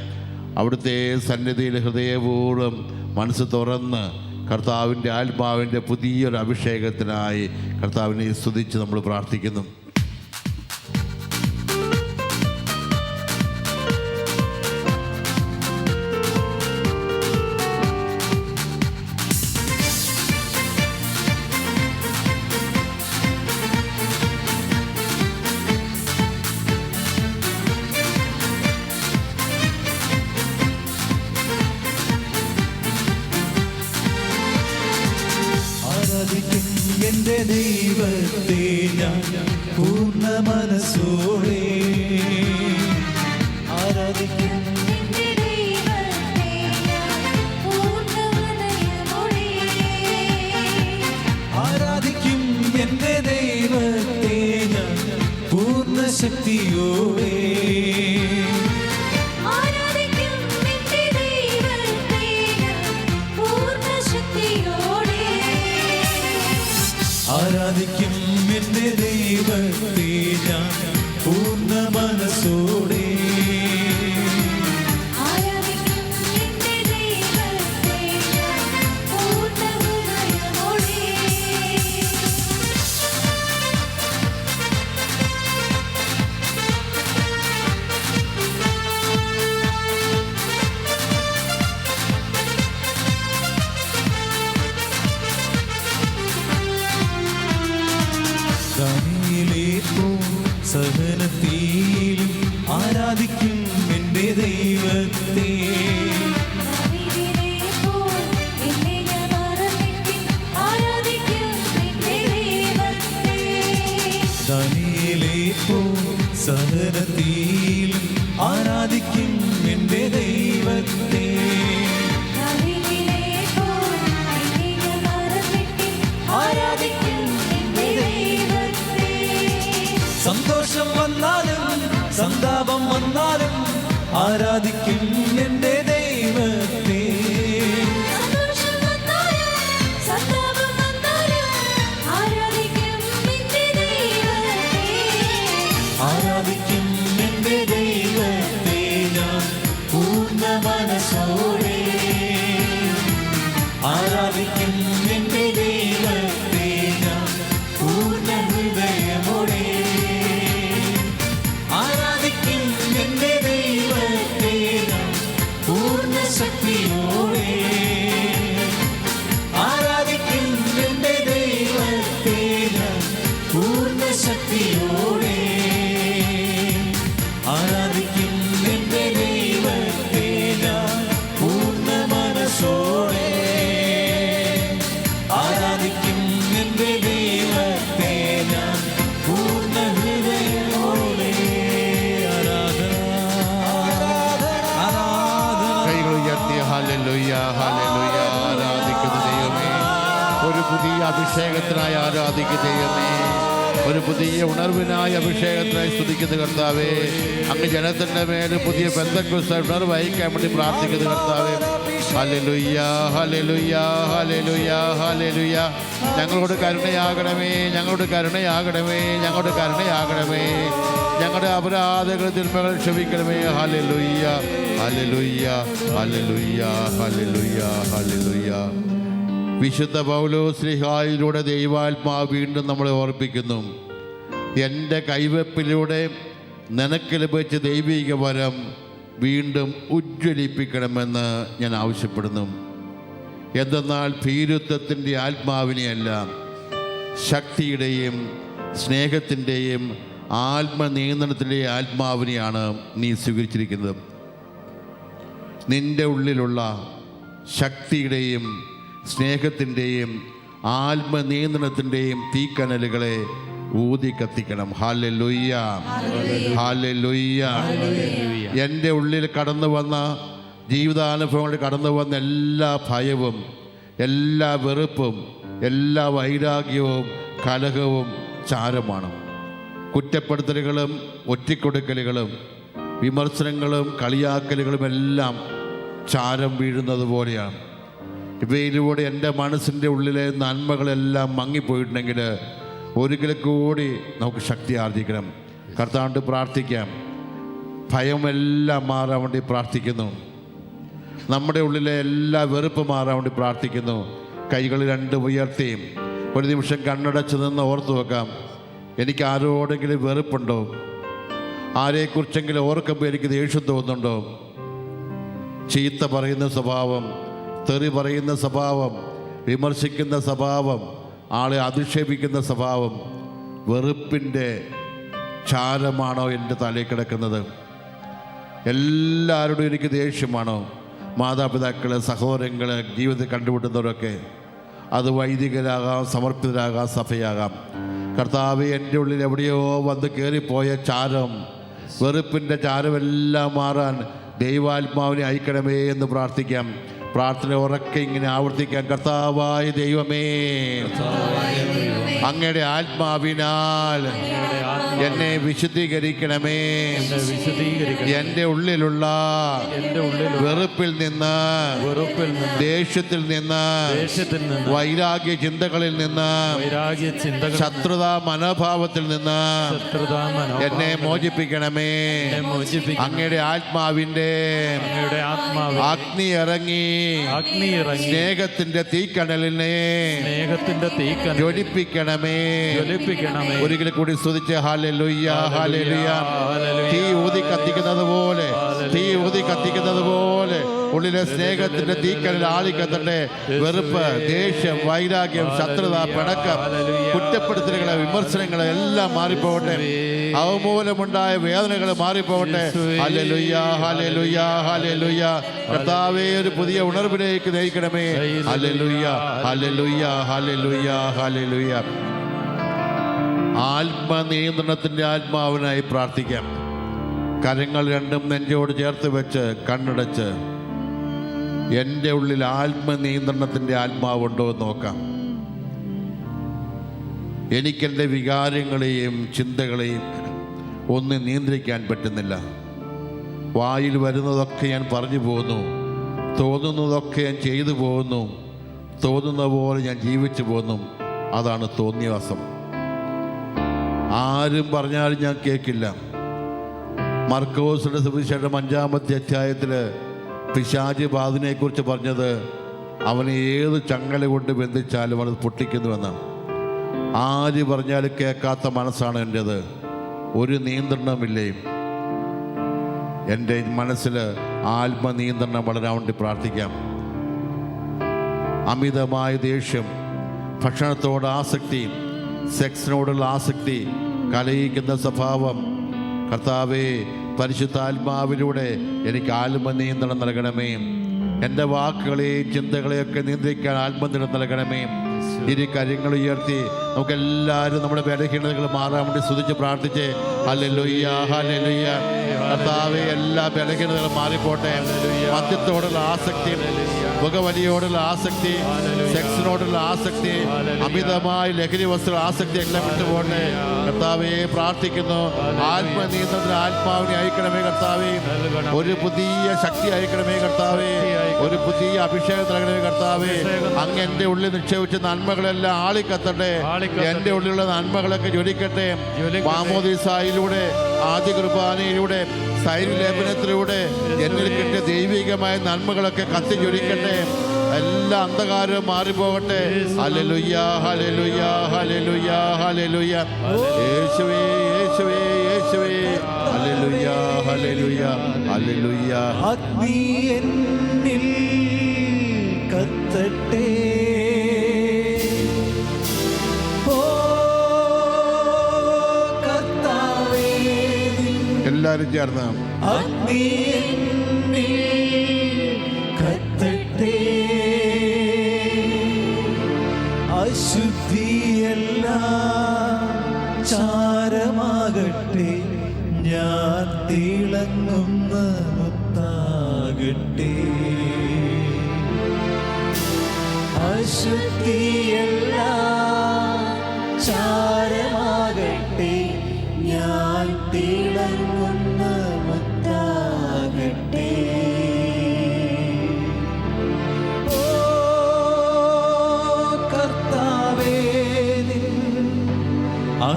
അവിടുത്തെ സന്നിധിയിൽ ഹൃദയപൂർവ്വം മനസ്സ് തുറന്ന് കർത്താവിൻ്റെ ആത്മാവിൻ്റെ പുതിയൊരു അഭിഷേകത്തിനായി കർത്താവിനെ സ്തുതിച്ച് നമ്മൾ പ്രാർത്ഥിക്കുന്നു. എന്റെ ദൈവത്തെ ഞാൻ പൂർണ്ണ മനസ്സോടെ ആരാധിക്കും. ആരാധിക്കും എന്റെ ദൈവത്തെ ഞാൻ പൂർണ്ണ ശക്തിയോടെ. ആരാധിക്കും എന്റെ ദൈവത്തെ ഞാൻ പൂർണ്ണ മനസ്സോടെ. സഹനത്തിലും ആരാധിക്കും എന്റെ ദൈവത്തെ. ദാനിയേലേപ്പോ സഹനത്തിലും ആരാധിക്കും എന്റെ ദൈവത്തെ. സന്തോഷം വന്നാലും സന്താപം വന്നാലും ആരാധിക്കും എന്റെ ദൈവത്തെ. ആരാധിക്കും എന്റെ ദൈവത്തെ ഞാൻ പൂർണ്ണ മനസ്സോടെ. ആരാധിക്കും എന്റെ ദൈവത്തെ ഞാൻ പൂർണ്ണ ഹൃദയമോടെ. ആരാധിക്കും എന്റെ ദൈവത്തെ ഞാൻ പൂർണ്ണ ശക്തിയോടെ. ആരാധിക്കും എന്റെ ദൈവത്തെ ഞാൻ പൂർണ്ണ ശക്തിയോടെ. ആരാധിക്കും എന്റെ ദൈവത്തെ ഞാൻ പൂർണ്ണ മനസ്സോടെ. ആരാധിക്കും എന്റെ ദൈവത്തെ ഞാൻ പൂർണ്ണ ഹൃദയമോടെ. കൈകൾ ഉയർത്തി ഹല്ലേലൂയ, ഹല്ലേലൂയ. ആരാധിക്കുന്ന ദൈവമേ, ഒരു പുതിയ അഭിഷേകത്തിനായി ആരാധിക്കുന്ന ദൈവമേ, ഒരു പുതിയ ഉണർവിനായി അഭിഷേകത്തിനായി സ്തുതിക്കുന്ന കർത്താവേ, അങ്ങ് ജനത്തിൻ്റെ മേൽ പുതിയ പെന്തക്കോസ്ത് ഉണർവ് അയക്കാൻ വേണ്ടി പ്രാർത്ഥിക്കുന്ന കർത്താവേ. ഹല്ലേലൂയ, ഹല്ലേലൂയ, ഹല്ലേലൂയ, ഹല്ലേലൂയ. ഞങ്ങളോട് കരുണയാകണമേ, ഞങ്ങളോട് കരുണയാകണമേ, ഞങ്ങളോട് കരുണയാകണമേ. ഞങ്ങളുടെ അപരാധങ്ങൾ തിന്മകൾ ക്ഷമിക്കണമേ. ഹല്ലേലൂയ ഹല്ലേലൂയ ഹല്ലേലൂയ ഹല്ലേലൂയ ഹല്ലേലൂയ. വിശുദ്ധ പൗലോസ് ശ്ലീഹായിലൂടെ ദൈവാത്മാവ് വീണ്ടും നമ്മളെ ഓർപ്പിക്കുന്നു. എൻ്റെ കൈവെപ്പിലൂടെ നിനക്ക് ലഭിച്ച ദൈവിക വരം വീണ്ടും ഉജ്ജ്വലിപ്പിക്കണമെന്ന് ഞാൻ ആവശ്യപ്പെടുന്നു. എന്തെന്നാൽ ഭീരുത്വത്തിൻ്റെ ആത്മാവിനെയല്ല, ശക്തിയുടെയും സ്നേഹത്തിൻ്റെയും ആത്മനിയന്ത്രണത്തിൻ്റെയും ആത്മാവിനെയാണ് നീ സ്വീകരിച്ചിരിക്കുന്നത്. നിൻ്റെ ഉള്ളിലുള്ള ശക്തിയുടെയും സ്നേഹത്തിൻ്റെയും ആത്മനിയന്ത്രണത്തിൻ്റെയും തീക്കനലുകളെ ഊതി കത്തിക്കണം. Hallelujah hallelujah. എൻ്റെ ഉള്ളിൽ കടന്നു വന്ന ജീവിതാനുഭവങ്ങളിൽ കടന്നു വന്ന എല്ലാ ഭയവും, എല്ലാ വെറുപ്പും, എല്ലാ വൈരാഗ്യവും കലഹവും ചാരമാണ്. കുറ്റപ്പെടുത്തലുകളും ഒറ്റിക്കൊടുക്കലുകളും വിമർശനങ്ങളും കളിയാക്കലുകളും എല്ലാം ചാരം വീഴുന്നത് പോലെയാണ്. ഇവയിലൂടെ എൻ്റെ മനസ്സിൻ്റെ ഉള്ളിലെ നന്മകളെല്ലാം മങ്ങിപ്പോയിട്ടുണ്ടെങ്കിൽ ഒരിക്കൽ കൂടി നമുക്ക് ശക്തി ആർജിക്കണം. കർത്താവിനോട് പ്രാർത്ഥിക്കാം. ഭയമെല്ലാം മാറാൻ വേണ്ടി പ്രാർത്ഥിക്കുന്നു. നമ്മുടെ ഉള്ളിലെ എല്ലാ വെറുപ്പ് മാറാൻ വേണ്ടി പ്രാർത്ഥിക്കുന്നു. കൈകൾ രണ്ടും ഉയർത്തിയും ഒരു നിമിഷം കണ്ണടച്ച് നിന്ന് ഓർത്തു വെക്കാം. എനിക്ക് ആരോടെങ്കിലും വെറുപ്പുണ്ടോ? ആരെക്കുറിച്ചെങ്കിലും ഓർക്കുമ്പോൾ എനിക്ക് ദേഷ്യം തോന്നുന്നുണ്ടോ? ചീത്ത പറയുന്ന സ്വഭാവം, തെറി പറയുന്ന സ്വഭാവം, വിമർശിക്കുന്ന സ്വഭാവം, ആളെ അധിക്ഷേപിക്കുന്ന സ്വഭാവം, വെറുപ്പിൻ്റെ ചാരമാണോ എൻ്റെ തലയിൽ കിടക്കുന്നത്? എല്ലാവരോടും എനിക്ക് ദേഷ്യമാണോ? മാതാപിതാക്കൾ, സഹോദരങ്ങൾ, ജീവിതത്തിൽ കണ്ടുമുട്ടുന്നവരൊക്കെ, അത് വൈദികരാകാം, സമർപ്പിതരാകാം, സഭയാകാം. കർത്താവേ, എൻ്റെ ഉള്ളിൽ എവിടെയോ വന്ന് കയറിപ്പോയ ചാരം, വെറുപ്പിൻ്റെ ചാരമെല്ലാം മാറാൻ ദൈവാത്മാവിനെ അയക്കണമേ എന്ന് പ്രാർത്ഥിക്കാം. പ്രാർത്ഥന ഉറക്കെ ഇങ്ങനെ ആവർത്തിക്കാം. കർത്താവായ ദൈവമേ, അങ്ങയുടെ ആത്മാവിനാൽ എന്നെ വിശുദ്ധീകരിക്കണമേ. എൻ്റെ ഉള്ളിലുള്ള വെറുപ്പിൽ നിന്ന്, ദേഷ്യത്തിൽ നിന്ന്, വൈരാഗ്യ ചിന്തകളിൽ നിന്ന്, ശത്രുതാ മനോഭാവത്തിൽ നിന്ന് എന്നെ മോചിപ്പിക്കണമേ. അങ്ങയുടെ ആത്മാവിൻ്റെ അഗ്നി ഇറങ്ങി സ്നേഹത്തിന്റെ തീക്കനലിനെ ജ്വലിപ്പിക്കണമേ. ഒരിക്കൽ കൂടി സ്തുതിച്ച് ഹല്ലേലൂയ ഹല്ലേലൂയ. തീ ഊതി കത്തിക്കുന്നത് പോലെ, തീ ഊതി കത്തിക്കുന്നത് പോലെ ഉള്ളിലെ സ്നേഹത്തിന്റെ തീക്കനൽ ആളിക്കത്തട്ടെ. വെറുപ്പ്, ദേഷ്യം, വൈരാഗ്യം, ശത്രുത, പിണക്കം, കുറ്റപ്പെടുത്തലുകളെ, വിമർശനങ്ങളെ എല്ലാം മാറിപ്പോകട്ടെ. അവമൂലമുണ്ടായ വേദനകൾ മാറിപ്പോകട്ടെ. ഹല്ലേലൂയ ഹല്ലേലൂയ ഹല്ലേലൂയ. കർത്താവേ, ഒരു പുതിയ ഉണർവിലേക്ക് നയിക്കണമേ. ഹല്ലേലൂയ ഹല്ലേലൂയ ഹല്ലേലൂയ ഹല്ലേലൂയ. ആത്മനിയന്ത്രണത്തിൻ്റെ ആത്മാവിനായി പ്രാർത്ഥിക്കാം. കരങ്ങൾ രണ്ടും നെഞ്ചോട് ചേർത്ത് വെച്ച് കണ്ണടച്ച് എൻ്റെ ഉള്ളിൽ ആത്മനിയന്ത്രണത്തിൻ്റെ ആത്മാവുണ്ടോ എന്ന് നോക്കാം. എനിക്കെൻ്റെ വികാരങ്ങളെയും ചിന്തകളെയും ഒന്നും നിയന്ത്രിക്കാൻ പറ്റുന്നില്ല. വായിൽ വരുന്നതൊക്കെ ഞാൻ പറഞ്ഞു പോകുന്നു, തോന്നുന്നതൊക്കെ ഞാൻ ചെയ്തു പോകുന്നു, തോന്നുന്ന പോലെ ഞാൻ ജീവിച്ചു പോകുന്നു. അതാണ് തോന്നിയവാസം. ആരും പറഞ്ഞാലും ഞാൻ കേൾക്കില്ല. മർക്കോസിന്റെ സുവിശേഷം 5-ാമത്തെ അധ്യായത്തിൽ പിശാച് ബാധിനെക്കുറിച്ച് പറഞ്ഞത് അവനെ ഏത് ചങ്ങല കൊണ്ട് ബന്ധിച്ചാലും അത് പൊട്ടിക്കുന്നുവെന്നാണ്. ആര് പറഞ്ഞാലും കേൾക്കാത്ത മനസ്സാണ് എൻ്റേത്. ഒരു നിയന്ത്രണമില്ലേ. എൻ്റെ മനസ്സിൽ ആത്മനിയന്ത്രണം വളരാൻ വേണ്ടി പ്രാർത്ഥിക്കാം. അമിതമായ ദേഷ്യം, ഭക്ഷണത്തോട് ആസക്തി, സെക്സിനോടുള്ള ആസക്തി, കലയിക്കുന്ന സ്വഭാവം, കർത്താവേ, പരിശുദ്ധാത്മാവിലൂടെ എനിക്ക് ആത്മനിയന്ത്രണം നൽകണമേ. എൻ്റെ വാക്കുകളെയും ചിന്തകളെയൊക്കെ നിയന്ത്രിക്കാൻ ആത്മനിയന്ത്രണം നൽകണമേ. ഇരു കാര്യങ്ങൾ ഉയർത്തി നമുക്കെല്ലാവരും നമ്മുടെ ബലഹീനതകൾ മാറാൻ വേണ്ടി സ്തുതിച്ച് പ്രാർത്ഥിച്ച് ഹല്ലേലൂയ ഹല്ലേലൂയ. കർത്താവേ, എല്ലാ ബലഹീനതകളും മാറിപ്പോട്ടെ. മദ്യത്തോടുള്ള ആസക്തി, പുകവലിയോടുള്ള ആസക്തി, സെക്സിനോടുള്ള ആസക്തി, അമിതമായ ലഹരി വസ്തുക്കളുടെ ആസക്തി എല്ലാം വിട്ടുപോട്ടെ. കർത്താവേ, പ്രാർത്ഥിക്കുന്നു. ആത്മനിയന്ത്രണത്തിന് ആത്മാവിനെ അയക്കണമേ കർത്താവേ. ഒരു പുതിയ ശക്തി അയക്കണമേ കർത്താവേ. ഒരു പുതിയ അഭിഷേകം നൽകണമേ കർത്താവേ. അങ്ങ് എൻ്റെ ഉള്ളിൽ നിക്ഷേപിച്ച നന്മകളെല്ലാം ആളിക്കത്തട്ടെ. എൻ്റെ ഉള്ളിലുള്ള നന്മകളൊക്കെ ജ്വലിക്കട്ടെ. മാമോദീസായിലൂടെ ആദ്യ കുർബാനയിലൂടെ സ്ഥൈര്യലേപനത്തിലൂടെ എന്നിൽ കിട്ടിയ ദൈവികമായ നന്മകളൊക്കെ കത്തിജ്വലിക്കട്ടെ. എല്ലാ അന്ധകാരവും മാറിപ്പോകട്ടെ. ഹല്ലേലൂയ, ഹല്ലേലൂയ, ഹല്ലേലൂയ, ഹല്ലേലൂയ. യേശുവേ, യേശുവേ, യേശുവേ. ഹല്ലേലൂയ, ഹല്ലേലൂയ, ഹല്ലേലൂയ. അഗ്നി എന്നിൽ കത്തട്ടെ. ഓ കർത്താവേ, എല്ലാവരും ചേർന്ന് അഗ്നി എന്നിൽ കത്തട്ടെ. അശുദ്ധിയെല്ലാം ചാരമാകട്ടെ. ഞാൻ തിളങ്ങുന്ന മുത്താകട്ടെ. അശുദ്ധിയെല്ലാം ചാരമാകട്ടെ. ഞാൻ തിളങ്ങുന്ന മുത്താകട്ടെ. ഓ കർത്താവേ,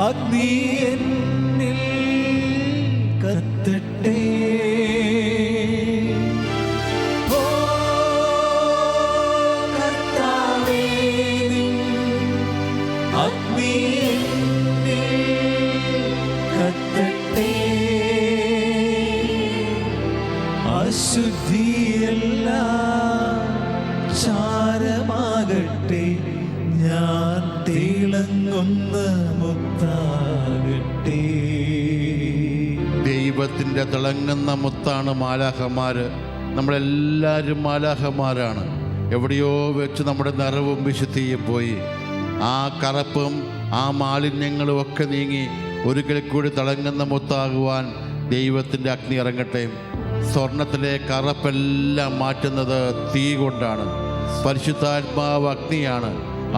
അഗ്നി എന്നിൽ കത്തട്ടെ. ഓ കർത്താവേ, അഗ്നി എന്നിൽ കത്തട്ടെ. അശുദ്ധിയെല്ലാം ചാരമാകട്ടെ. ഞാൻ തിളങ്ങുന്ന മുത്താകട്ടെ. ദൈവത്തിൻ്റെ തിളങ്ങുന്ന മുത്താണ് മാലാഖമാര്. നമ്മളെല്ലാവരും മാലാഖമാരാണ്. എവിടെയോ വെച്ച് നമ്മുടെ നിറവും വിശുദ്ധിയും പോയി. ആ കറുപ്പും ആ മാലിന്യങ്ങളും ഒക്കെ നീങ്ങി ഒരിക്കൽ കൂടി തിളങ്ങുന്ന മുത്താകുവാൻ ദൈവത്തിൻ്റെ അഗ്നി ഇറങ്ങട്ടെ. സ്വർണത്തിലെ കറുപ്പെല്ലാം മാറ്റുന്നത് തീ കൊണ്ടാണ്. പരിശുദ്ധാത്മാവ് അഗ്നിയാണ്.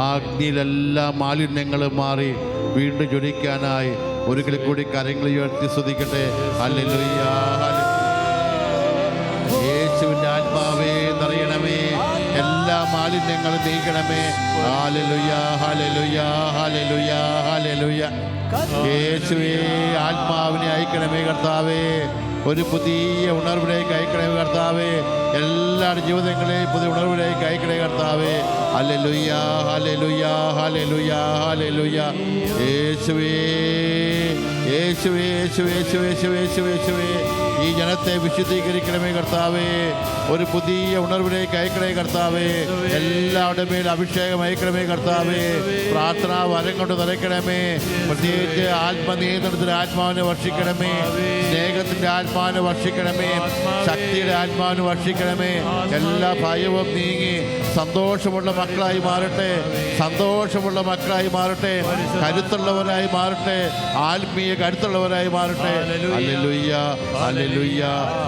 ആ അഗ്നിയിലെല്ലാ മാലിന്യങ്ങളും മാറി വീണ്ടും ജ്വലിക്കാനായി ഒരിക്കൽ കൂടി കരങ്ങൾ ഉയർത്തി സ്തുതിക്കട്ടെ. ഹല്ലേലൂയ, യേശുവിൻ്റെ ആത്മാവേ നിറയണമേ. എല്ലാ മാലിന്യങ്ങളും നീക്കണമേ. ഹല്ലേലൂയ, ഹല്ലേലൂയ, ഹല്ലേലൂയ, ഹല്ലേലൂയ. യേശുവേ, ആത്മാവിനെ അയക്കണമേ കർത്താവേ. ഒരു പുതിയ ഉണർവിലേക്ക് അയക്കണമേ കർത്താവേ. എല്ലാവരുടെ ജീവിതങ്ങളെയും പുതിയ ഉണർവിലേക്ക് അയക്കണേ കർത്താവേ. ഹല്ലേലൂയ, ഹല്ലേലൂയ, ഹല്ലേലൂയ, ഹല്ലേലൂയ. യേശുവേ, യേശുവേ, യേശുവേ, യേശുവേ, യേശുവേ, യേശുവേ, യേശുവേ. ഈ ജനത്തെ വിശുദ്ധീകരിക്കണമേ കർത്താവേ. ഒരു പുതിയ ഉണർവിലേക്ക് അയക്കണേ കർത്താവേ. എല്ലാവരുടെ മേൽ അഭിഷേകം അയക്കണമേ കർത്താവേ. പ്രാർത്ഥനാ വരം കൊണ്ട് നിറയ്ക്കണമേ. പ്രത്യേകിച്ച് ആത്മനിയന്ത്രണത്തിൻ്റെ ആത്മാവിനെ വർഷിക്കണമേ. സ്നേഹത്തിൻ്റെ ആത്മാവിനെ വർഷിക്കണമേ. ശക്തിയുടെ ആത്മാവിനെ വർഷിക്കണമേ. എല്ലാ ഭയവും നീങ്ങി സന്തോഷമുള്ള മക്കളായി മാറട്ടെ. സന്തോഷമുള്ള മക്കളായി മാറട്ടെ. കരുത്തുള്ളവരായി മാറട്ടെ. ആത്മീയ കരുത്തുള്ളവരായി മാറട്ടെ. ഹല്ലേലൂയ, ഹല്ലേലൂയ,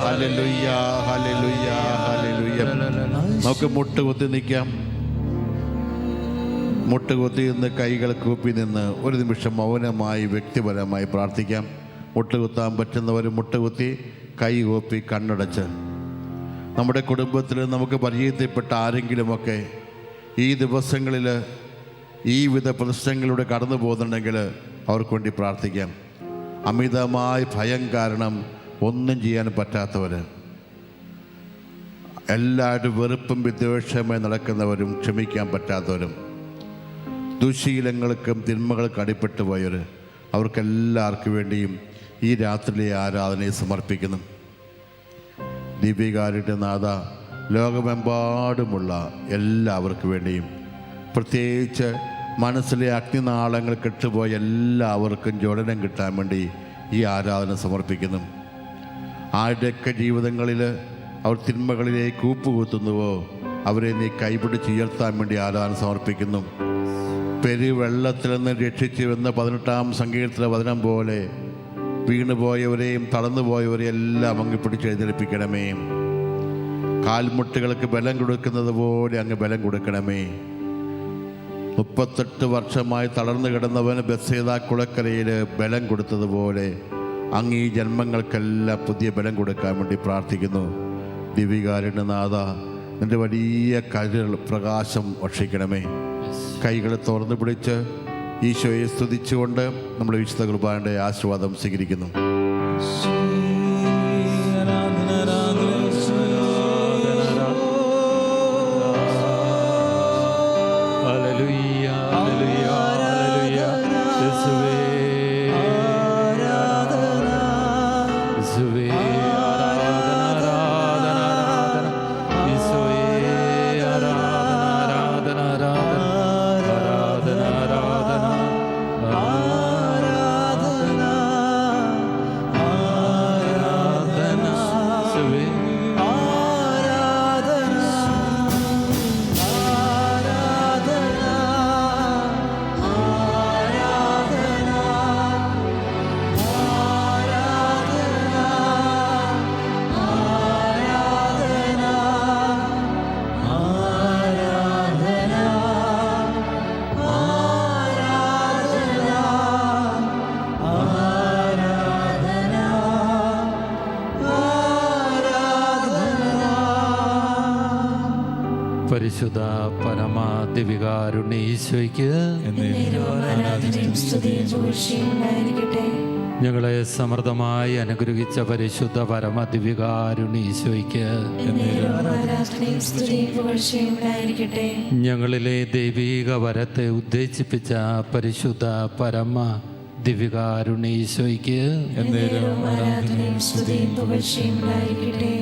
ഹല്ലേലൂയ, ഹല്ലേലൂയ, ഹല്ലേലൂയ. നമുക്ക് മുട്ടുകുത്തി നിൽക്കാം. മുട്ടുകുത്തി നിന്ന് കൈകൾ കൂപ്പി നിന്ന് ഒരു നിമിഷം മൗനമായി വ്യക്തിപരമായി പ്രാർത്ഥിക്കാം. മുട്ടുകുത്താൻ പറ്റുന്നവർ മുട്ടുകുത്തി കൈ കൂപ്പി കണ്ണടച്ച് നമ്മുടെ കുടുംബത്തിൽ നമുക്ക് പരിചയത്തിൽപ്പെട്ട ആരെങ്കിലുമൊക്കെ ഈ ദിവസങ്ങളിൽ ഈ വിധ പ്രശ്നങ്ങളിലൂടെ കടന്നു പോകുന്നുണ്ടെങ്കിൽ അവർക്ക് വേണ്ടി പ്രാർത്ഥിക്കാം. അമിതമായ ഭയം കാരണം ഒന്നും ചെയ്യാൻ പറ്റാത്തവർ, എല്ലാവരും വെറുപ്പും വിദ്വേഷമായി നടക്കുന്നവരും ക്ഷമിക്കാൻ പറ്റാത്തവരും, ദുശീലങ്ങൾക്കും തിന്മകൾക്കും അടിപ്പെട്ടു പോയവർ, അവർക്കെല്ലാവർക്കും വേണ്ടിയും ഈ രാത്രിയിലെ ആരാധനയെ സമർപ്പിക്കുന്നു. ദീപികാരുടെ നാഥ, ലോകമെമ്പാടുമുള്ള എല്ലാവർക്കും വേണ്ടിയും, പ്രത്യേകിച്ച് മനസ്സിലെ അഗ്നിനാളങ്ങൾ കെട്ടുപോയ എല്ലാവർക്കും ജ്വലനം കിട്ടാൻ വേണ്ടി ഈ ആരാധന സമർപ്പിക്കുന്നു. ആരുടെയൊക്കെ ജീവിതങ്ങളിൽ അവർ തിന്മകളിലേക്ക് കൂപ്പുകുത്തുന്നുവോ അവരെ നീ കൈപിടിച്ച് ഉയർത്താൻ വേണ്ടി ആരാധന സമർപ്പിക്കുന്നു. പെരുവെള്ളത്തിൽ നിന്ന് രക്ഷിച്ചു എന്ന 18-ാം സങ്കീർത്തന വചനം പോലെ വീണുപോയവരെയും തളർന്നുപോയവരെയും എല്ലാം അങ്ങ് പിടിച്ചെഴുന്നേൽപ്പിക്കണമേ. കാൽമുട്ടുകൾക്ക് ബലം കൊടുക്കുന്നത് പോലെ അങ്ങ് ബലം കൊടുക്കണമേ. 38 വർഷമായി തളർന്നു കിടന്നവന് ബെത്സേദ കുളക്കരയിൽ ബലം കൊടുത്തതുപോലെ അങ്ങ് ഈ ജന്മങ്ങൾക്കെല്ലാം പുതിയ ബലം കൊടുക്കാൻ വേണ്ടി പ്രാർത്ഥിക്കുന്നു. ദിവികാരുടെ നാഥ, നിൻ്റെ വലിയ കരുൾ പ്രകാശം വർഷിക്കണമേ. കൈകൾ തുറന്നു പിടിച്ച് ഈശോയെ സ്തുതിച്ചുകൊണ്ട് നമ്മൾ വിശുദ്ധ കുർബാനയുടെ ആശീർവാദം സ്വീകരിക്കുന്നു. ഹല്ലേലൂയ, ഹല്ലേലൂയ, ഹല്ലേലൂയ. യേശുവേ, യേശുവേ, ആരാധന, ആരാധന, ആരാധന. യേശുവേ, ആരാധന, ആരാധന, ആരാധന, ആരാധന, ആരാധന, ആരാധന. യേശുവേ, പരിശുദ്ധ പരമ ദിവ്യകാരുണ്യ ഈശോയ്ക്ക് ആരാധനയും സ്തുതിയും പുകഴ്ചയും ഉണ്ടായിരിക്കട്ടെ. ഞങ്ങളെ സമൃദ്ധമായി അനുഗ്രഹിച്ച പരിശുദ്ധ പരമ ദിവ്യകാരുണ്യ ഈശോയ്ക്ക് ആരാധനയും സ്തുതിയും പുകഴ്ചയും ഉണ്ടായിരിക്കട്ടെ. ഞങ്ങളിലെ ദൈവിക വരത്തെ ഉദ്ദേശിപ്പിച്ച പരിശുദ്ധ പരമ ദിവ്യകാരുണ്യ ഈശോയ്ക്ക് ആരാധനയും സ്തുതിയും പുകഴ്ചയും ഉണ്ടായിരിക്കട്ടെ.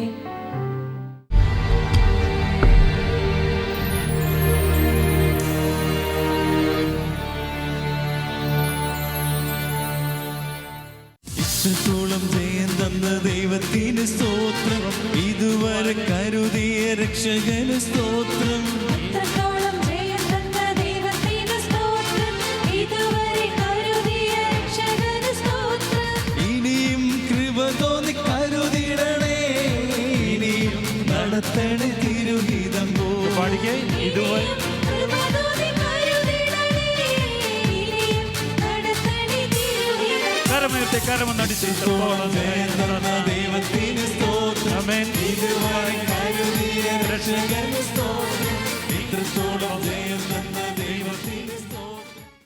ഇത്രത്തോളം ജയം തന്ന ദൈവത്തിന് സ്തോത്രം, ഇതുവരെ കരുതിയ രക്ഷകന് സ്തോത്രം. ഇത്രത്തോളം ജയം തന്ന ദൈവത്തിന് സ്തോത്രം, ഇതുവരെ കരുതിയ രക്ഷകന് സ്തോത്രം. ഇനിയും കൃപ തോന്നി കരുതിടണേ, ഇനിയും നടത്തണേ തിരുഹിതം പോ. പാടിക്കേ. ഇതുവരെ കൃപ തോന്നി കരുതിടണേ, ഇനിയും നടത്തണേ തിരുഹിതം. ഇത്രത്തോളം ജയം തന്ന ദൈവത്തിന് സ്തോത്രം, ഇതുവരെ കരുതിയ രക്ഷകന് സ്തോത്രം. ഇത്രത്തോളം ജയം തന്ന ദൈവത്തിന് സ്തോത്രം.